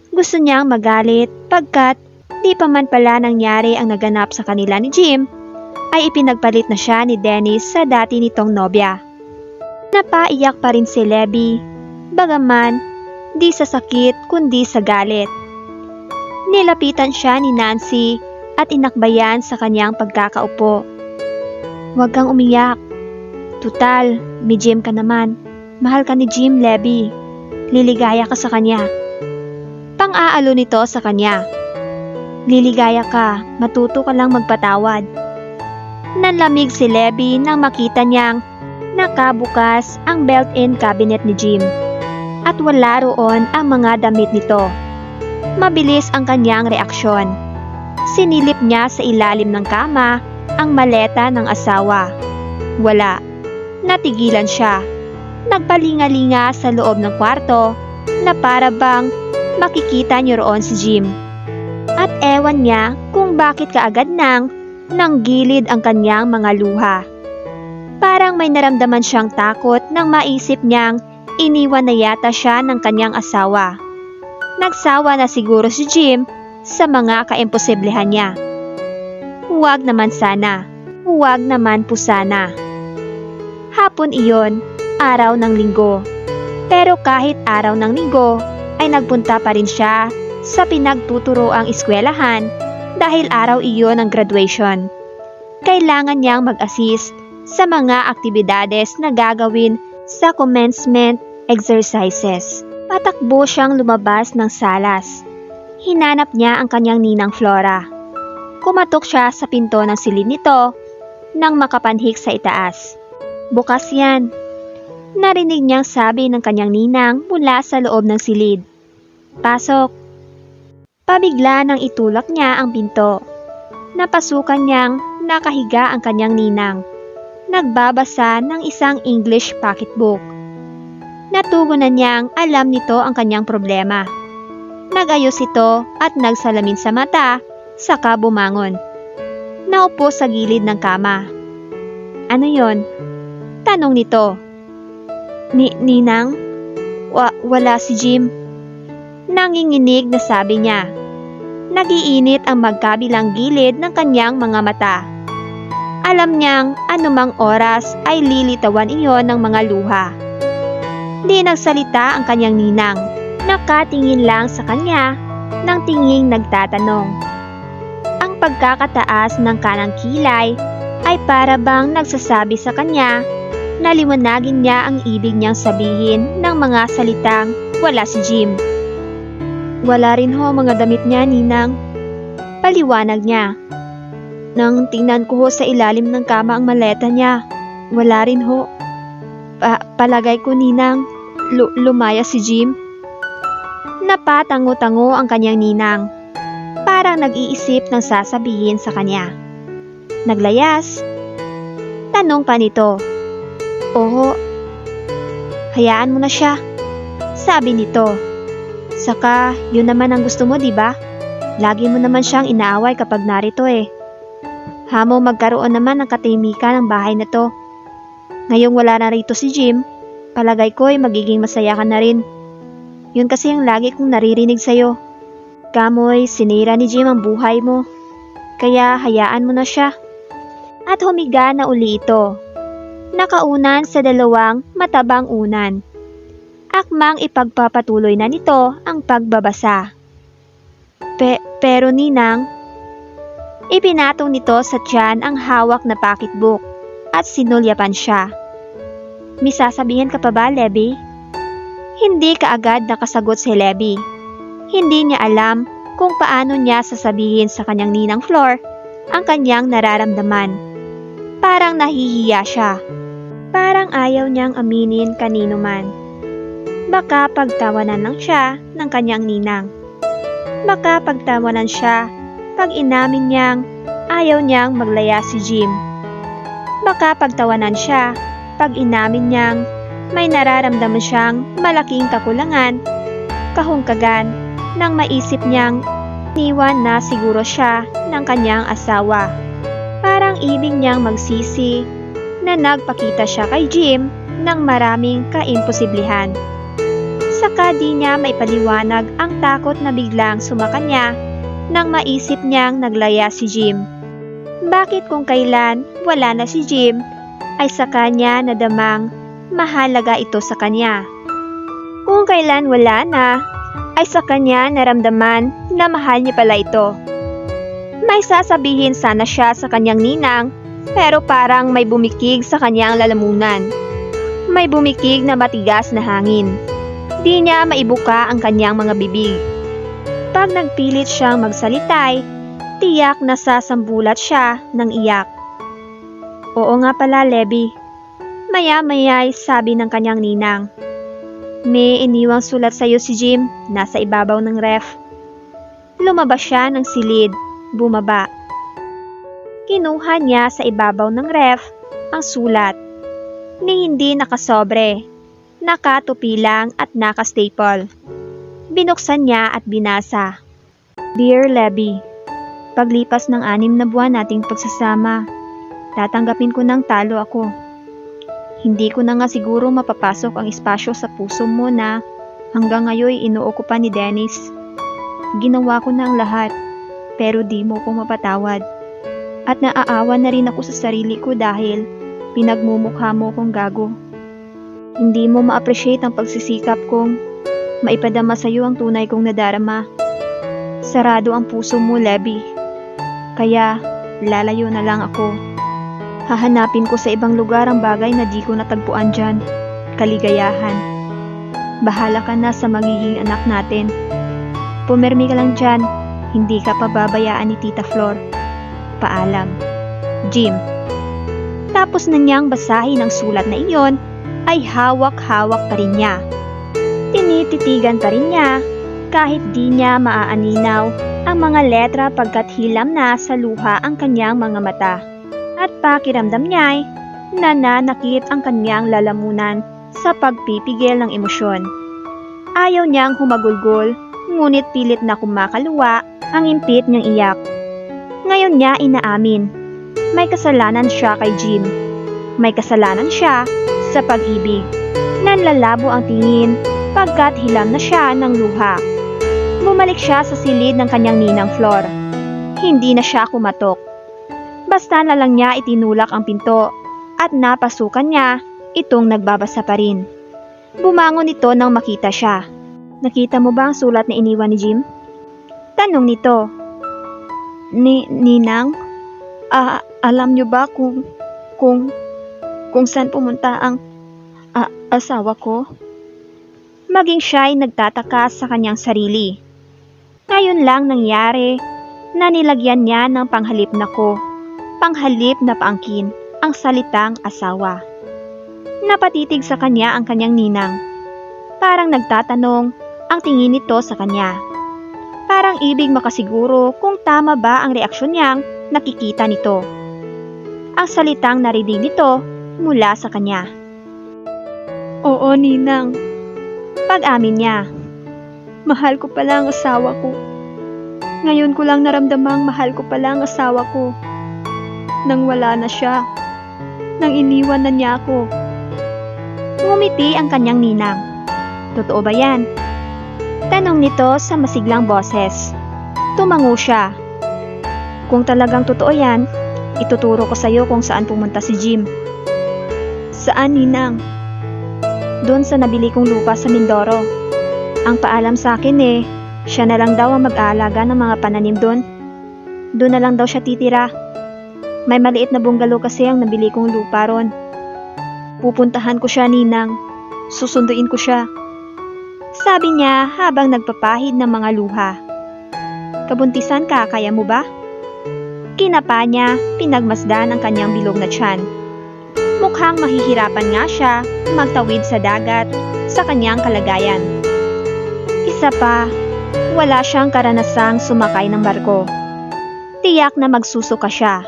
Gusto niyang magalit pagkat di pa man pala nangyari ang naganap sa kanila ni Jim, ay ipinagpalit na siya ni Dennis sa dati nitong nobya. Napaiyak pa rin si Lebby, bagaman di sa sakit kundi sa galit. Nilapitan siya ni Nancy at inakbayan sa kanyang pagkakaupo. Huwag kang umiyak. Tutal, may Jim ka naman. Mahal ka ni Jim, Lebby. Liligaya ka sa kanya. Pang-aalo nito sa kanya. Liligaya ka, matuto ka lang magpatawad. Nanlamig si Lebby nang makita niyang nakabukas ang built-in cabinet ni Jim. At wala roon ang mga damit nito. Mabilis ang kanyang reaksyon. Sinilip niya sa ilalim ng kama ang maleta ng asawa. Wala. Natigilan siya. Nagpalingalinga sa loob ng kwarto na para bang makikita niyo roon si Jim. At ewan niya kung bakit kaagad nang nanggilid ang kanyang mga luha. Parang may naramdaman siyang takot nang maisip niyang iniwan na yata siya ng kanyang asawa. Nagsawa na siguro si Jim sa mga kaimposiblehan niya. Huwag naman sana. Huwag naman po sana. Hapon iyon, araw ng linggo. Pero kahit araw ng linggo, ay nagpunta pa rin siya sa pinagtuturoang eskwelahan dahil araw iyon ng graduation. Kailangan niyang mag-assist sa mga aktibidades na gagawin sa commencement exercises. Patakbo siyang lumabas ng salas. Hinanap niya ang kanyang ninang Flora. Kumatok siya sa pinto ng silid nito nang makapanhik sa itaas. Bukas yan. Narinig niyang sabi ng kanyang ninang mula sa loob ng silid. Pasok. Pabigla nang itulak niya ang pinto. Napasukan niyang nakahiga ang kanyang ninang. Nagbabasa ng isang English pocketbook. Natugunan niyang alam nito ang kanyang problema. Nagayos ito at nagsalamin sa mata, saka bumangon. Naupo sa gilid ng kama. Ano yon? Tanong nito. Ninang? Wala si Jim. Nanginginig na sabi niya. Nagiinit ang magkabilang gilid ng kanyang mga mata. Alam niyang anumang oras ay lilitawan iyon ng mga luha. Di nagsalita ang kanyang ninang. Nakatingin lang sa kanya ng tinging nagtatanong. Ang pagkakataas ng kanang kilay ay para bang nagsasabi sa kanya na liwanagin niya ang ibig niyang sabihin ng mga salitang wala si Jim. Wala rin ho mga damit niya, ninang. Paliwanag niya. Nang tingnan ko ho sa ilalim ng kama ang maleta niya, wala rin ho. Palagay ko, ninang, lumaya si Jim. Napatango-tango ang kanyang ninang. Parang nag-iisip ng sasabihin sa kanya. Naglayas. Tanong pa nito. Oo. Hayaan mo na siya. Sabi nito. Saka, yun naman ang gusto mo, di ba? Lagi mo naman siyang inaaway kapag narito eh. Hamo magkaroon naman ng katahimikan ang bahay na to. Ngayong wala na rito si Jim, palagay ko ay magiging masaya ka na rin. Yun kasi yung lagi kong naririnig sa'yo. Kamoy, sinira ni Jim ang buhay mo. Kaya hayaan mo na siya. At humiga na uli ito. Nakaunan sa dalawang matabang unan. Akmang ipagpapatuloy na nito ang pagbabasa. Pero ninang, ipinatong nito sa tiyan ang hawak na pocketbook at sinulyapan siya. May sasabihin ka pa ba, Lebby? Hindi kaagad nakasagot si Lebby. Hindi niya alam kung paano niya sasabihin sa kanyang ninang Flor ang kanyang nararamdaman. Parang nahihiya siya. Parang ayaw niyang aminin kanino man. Baka pagtawanan lang siya ng kanyang ninang. Baka pagtawanan siya pag inamin niyang ayaw niyang maglaya si Jim. Baka pagtawanan siya pag inamin niyang may nararamdaman siyang malaking kakulangan, kahungkagan, nang maisip niyang niwan na siguro siya ng kanyang asawa. Parang ibig niyang magsisi na nagpakita siya kay Jim ng maraming kaimposiblihan. Saka di niya maipaliwanag ang takot na biglang sumakanya nang maisip niyang naglaya si Jim. Bakit kung kailan wala na si Jim ay sa kanya nadamang mahalaga ito sa kanya? Kung kailan wala na ay sa kanya naramdaman na mahal niya pala ito. May sasabihin sana siya sa kanyang ninang pero parang may bumikig sa kanyang lalamunan. May bumikig na matigas na hangin. Di niya maibuka ang kanyang mga bibig. Pag nagpilit siyang magsalitay, tiyak na sasambulat siya ng iyak. Oo nga pala, Lebby. Maya-maya'y sabi ng kanyang ninang. May iniwang sulat sa'yo si Jim, nasa ibabaw ng ref. Lumabas siya ng silid, bumaba. Kinuha niya sa ibabaw ng ref ang sulat. Ni hindi nakasobre, nakatupi lang at nakastaple. Binuksan niya at binasa. Dear Lebby, paglipas ng 6 na buwan nating pagsasama, tatanggapin ko ng talo ako. Hindi ko na nga siguro mapapasok ang espasyo sa puso mo na hanggang ngayon inuokupan ni Dennis. Ginawa ko na ang lahat, pero di mo ko mapatawad. At naaawa na rin ako sa sarili ko dahil pinagmumukha mo kong gago. Hindi mo ma-appreciate ang pagsisikap kong maipadama sa iyo ang tunay kong nadarama. Sarado ang puso mo, Lebby. Kaya lalayo na lang ako. Hahanapin ko sa ibang lugar ang bagay na di ko natagpuan dyan. Kaligayahan. Bahala ka na sa magiging anak natin. Pumirmi ka lang dyan. Hindi ka pababayaan ni Tita Flor. Paalam. Jim. Tapos na niyang basahin ang sulat na iyon, ay hawak-hawak pa rin niya. Tinititigan pa rin niya kahit di niya maaaninaw ang mga letra pagkat hilam na sa luha ang kanyang mga mata. At pakiramdam niya'y nananakit ang kanyang lalamunan sa pagpipigil ng emosyon. Ayaw niyang humagulgol, ngunit pilit na kumakaluwa ang impit niyang iyak. Ngayon niya inaamin, may kasalanan siya kay Jim. May kasalanan siya sa pag-ibig. Nanlalabo ang tingin pagkat hilam na siya ng luha. Bumalik siya sa silid ng kanyang ninang Flor. Hindi na siya kumatok. Basta na lang niya itinulak ang pinto at napasukan niya itong nagbabasa pa rin. Bumangon ito nang makita siya. Nakita mo ba ang sulat na iniwan ni Jim? Tanong nito. Ninang? Alam niyo ba kung saan pumunta ang asawa ko? Maging siya'y nagtataka sa kanyang sarili. Ngayon lang nangyari na nilagyan niya ng panghalip na paangkin ang salitang asawa. Napatitig sa kanya ang kanyang ninang. Parang nagtatanong ang tingin nito sa kanya. Parang ibig makasiguro kung tama ba ang reaksyon niyang nakikita nito. Ang salitang narinig nito mula sa kanya. Oo, ninang. Pag-amin niya. Mahal ko pala ang asawa ko. Ngayon ko lang naramdamang mahal ko pala ang asawa ko. Nang wala na siya. Nang iniwan na niya ako. Ngumiti ang kanyang ninang. Totoo ba yan? Tanong nito sa masiglang boses. Tumango siya. Kung talagang totoo yan, ituturo ko sa iyo kung saan pumunta si Jim. Saan, ninang? Doon sa nabili kong lupa sa Mindoro. Ang paalam sa akin siya na lang daw ang mag-aalaga ng mga pananim doon. Doon na lang daw siya titira. May maliit na bungalow kasi ang nabili kong lupa ron. Pupuntahan ko siya, ninang. Susunduin ko siya. Sabi niya habang nagpapahid ng mga luha. Kabuntisan ka, kaya mo ba? Kinapa niya, pinagmasdan ang kanyang bilog na tiyan. Mukhang mahihirapan nga siya magtawid sa dagat sa kanyang kalagayan. Isa pa, wala siyang karanasang sumakay ng barko. Tiyak na magsusuka siya.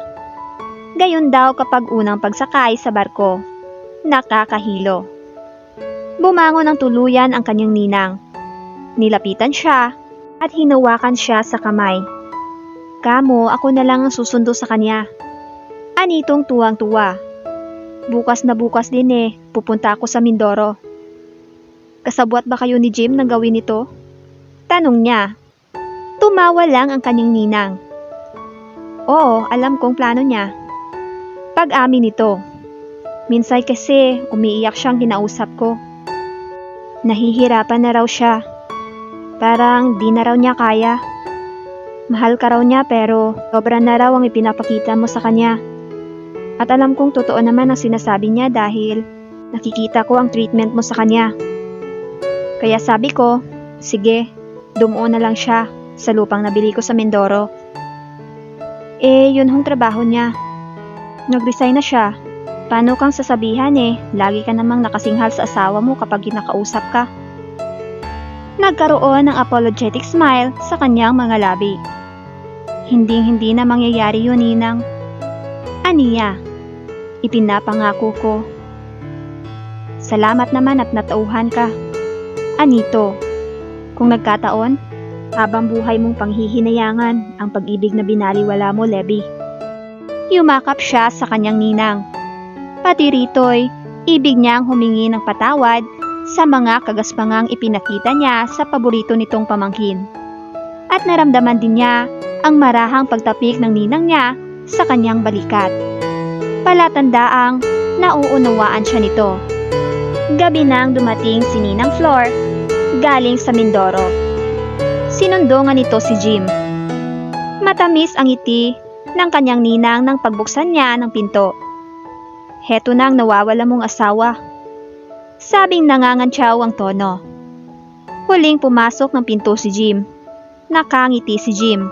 Gayon daw kapag unang pagsakay sa barko. Nakakahilo. Bumangon ng tuluyan ang kanyang ninang. Nilapitan siya at hinawakan siya sa kamay. Kamo, ako na lang ang susundo sa kanya. Anitong tuwang-tuwa. Bukas na bukas din pupunta ako sa Mindoro. Kasabwat ba kayo ni Jim nang gawin ito? Tanong niya. Tumawa lang ang kanyang ninang. Oo, alam kong plano niya. Pag-amin nito. Minsay kasi umiiyak siyang kinausap ko. Nahihirapan na raw siya. Parang di na raw niya kaya. Mahal ka raw niya pero sobra na raw ang ipinapakita mo sa kanya. At alam kong totoo naman ang sinasabi niya dahil nakikita ko ang treatment mo sa kanya. Kaya sabi ko, sige, dumuon na lang siya sa lupang nabili ko sa Mindoro. Yun hong trabaho niya. Nag-resign na siya. Paano kang sasabihan lagi ka namang nakasinghal sa asawa mo kapag kinakausap ka? Nagkaroon ng apologetic smile sa kanyang mga labi. Hindi na mangyayari yun, ninang. Aniya, ipinapangako ko. Salamat naman at natauhan ka. Anito, kung nagkataon, habang buhay mong panghihinayangan ang pag-ibig na binaliwala mo, Levi. Yumakap siya sa kanyang ninang. Pati rito'y ibig niyang humingi ng patawad sa mga kagaspangang ipinakita niya sa paborito nitong pamangkin. At naramdaman din niya ang marahang pagtapik ng ninang niya sa kanyang balikat. Palatandaang nauunawaan siya nito. Gabi nang dumating si Ninang Flor galing sa Mindoro. Sinundo nga nito si Jim. Matamis ang ngiti ng kanyang ninang nang pagbuksan niya ng pinto. Heto na ang nawawala mong asawa. Sabing nangangantsaw ang tono. Huling pumasok ng pinto si Jim. Nakangiti si Jim.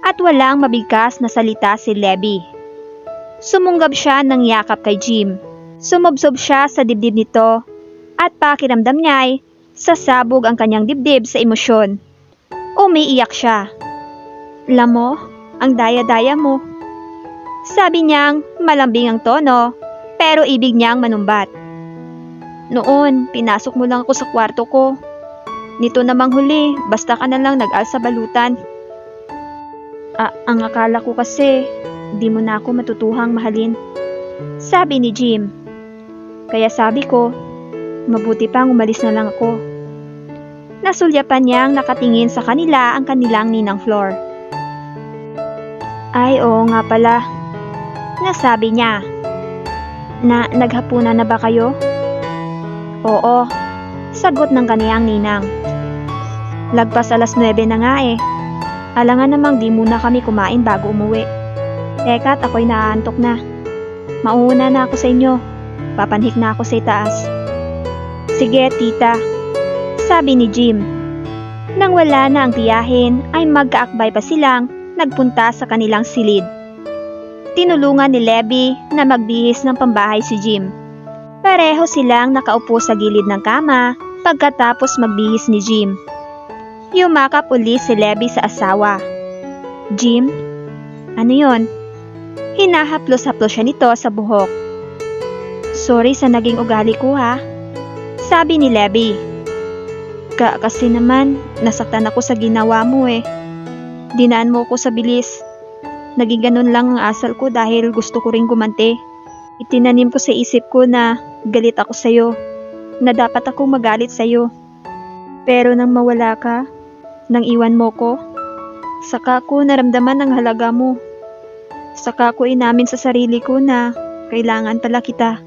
At walang mabigkas na salita si Levi. Sumunggab siya ng yakap kay Jim. Sumubsob siya sa dibdib nito at pakiramdam niya'y sasabog ang kanyang dibdib sa emosyon. Umiiyak siya. Lamo, ang daya-daya mo. Sabi niyang malambing ang tono pero ibig niyang manumbat. Noon, pinasok mo lang ako sa kwarto ko. Nito namang huli, basta ka na lang nag-al sa balutan. Ang akala ko kasi, di mo na ako matutuhang mahalin. Sabi ni Jim. Kaya sabi ko, mabuti pang umalis na lang ako. Nasulyapan niyang nakatingin sa kanila ang kanilang ninang Flor. Ay, oo nga pala. Nasabi niya. Naghapunan na ba kayo? Oo, sagot ng kaniyang ninang. Lagpas 9:00 na nga eh. Alangan namang di muna kami kumain bago umuwi. Teka't ako'y naaantok na. Mauuna na ako sa inyo. Papanhik na ako sa itaas. Sige, tita. Sabi ni Jim. Nang wala na ang tiyahin, ay magkaakbay pa silang nagpunta sa kanilang silid. Tinulungan ni Lebby na magbihis ng pambahay si Jim. Pareho silang nakaupo sa gilid ng kama pagkatapos magbihis ni Jim. Yumakap uli si Lebby sa asawa. Jim? Ano yon? Hinahaplos-haplos siya nito sa buhok. Sorry sa naging ugali ko ha. Sabi ni Lebby. Kasi naman, nasaktan ako sa ginawa mo eh. Dinaan mo ko sa bilis. Naging ganun lang ang asal ko dahil gusto ko ring gumante. Itinanim ko sa isip ko na galit ako sa'yo. Na dapat akong magalit sa'yo. Pero nang mawala ka, nang iwan mo ko, saka ko naramdaman ang halaga mo. Saka ko inamin sa sarili ko na kailangan pala kita.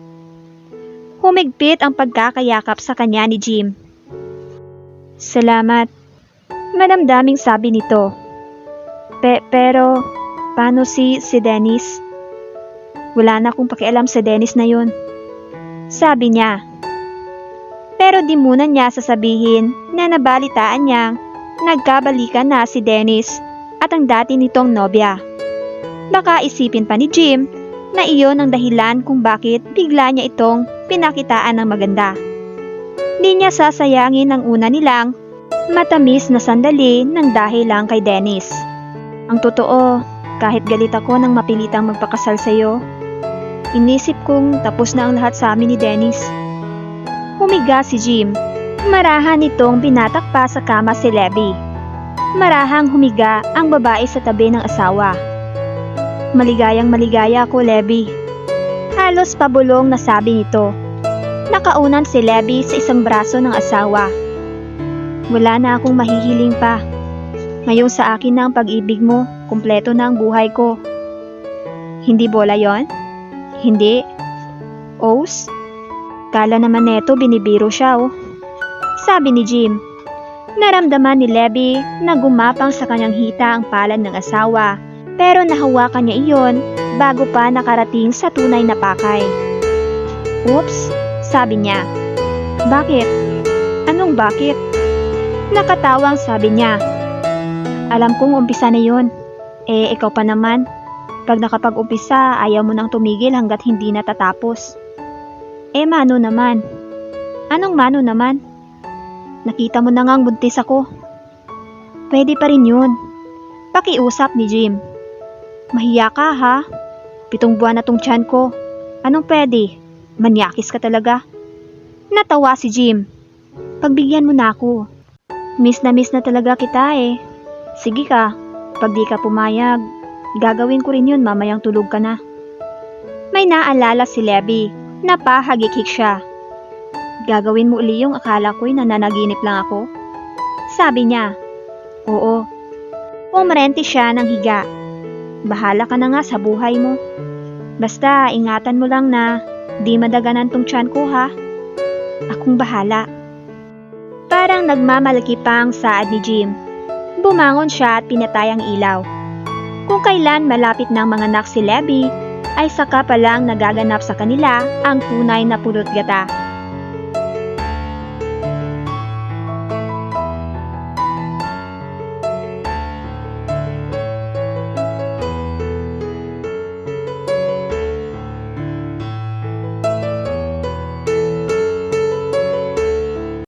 Humigpit ang pagkakayakap sa kanya ni Jim. Salamat. Madamdaming sabi nito. Pero, paano si Dennis? Wala na akong pakialam sa Dennis na yun. Sabi niya. Pero di muna niya sasabihin na nabalitaan niyang nagkabalikan na si Dennis at ang dati nitong nobya. Baka isipin pa ni Jim na iyon ang dahilan kung bakit bigla niya itong pinakitaan ng maganda. Di niya sasayangin ang una nilang matamis na sandali ng dahil lang kay Dennis. Ang totoo, kahit galit ako nang mapilitang magpakasal sa iyo, inisip kong tapos na ang lahat sa amin ni Dennis. Humiga si Jim. Marahan nitong binatakpa sa kama si Lebby. Marahang humiga ang babae sa tabi ng asawa. Maligayang maligaya ako, Lebby. Halos pabulong na sabi nito. Nakaunan si Lebby sa isang braso ng asawa. Wala na akong mahihiling pa. Ngayon sa akin na ang pag-ibig mo, kumpleto na ang buhay ko. Hindi bola yon? Hindi. Os? Kala naman neto binibiro siya oh. Sabi ni Jim. Naramdaman ni Lebby na gumapang sa kanyang hita ang palad ng asawa, pero nahawakan niya iyon bago pa nakarating sa tunay na pakay. Oops, sabi niya. Bakit? Anong bakit? Nakatawang sabi niya. Alam kong umpisa na yun. Ikaw pa naman. Pag nakapag-umpisa, ayaw mo nang tumigil hanggat hindi natatapos. Mano naman. Anong mano naman? Nakita mo na ngang buntis ako. Pwede pa rin yun. Pakiusap ni Jim. Mahiya ka ha? 7 buwan na tong tiyan ko. Anong pwede? Manyakis ka talaga. Natawa si Jim. Pagbigyan mo na ako. Miss na talaga kita eh. Sige ka, pag di ka pumayag, gagawin ko rin yun mamayang tulog ka na. May naalala si Lebby na pahagikik siya. Gagawin mo uli yung akala ko'y nananaginip lang ako? Sabi niya. Oo. Umrente siya ng higa. Bahala ka na nga sa buhay mo. Basta ingatan mo lang na di madaganan tong tiyan ko ha. Akong bahala. Parang nagmamalaki pa ang saad ni Jim. Bumangon siya at pinatay ang ilaw. Kung kailan malapit ng manganak si Lebby, ay saka pa lang nagaganap sa kanila ang tunay na pulot gata.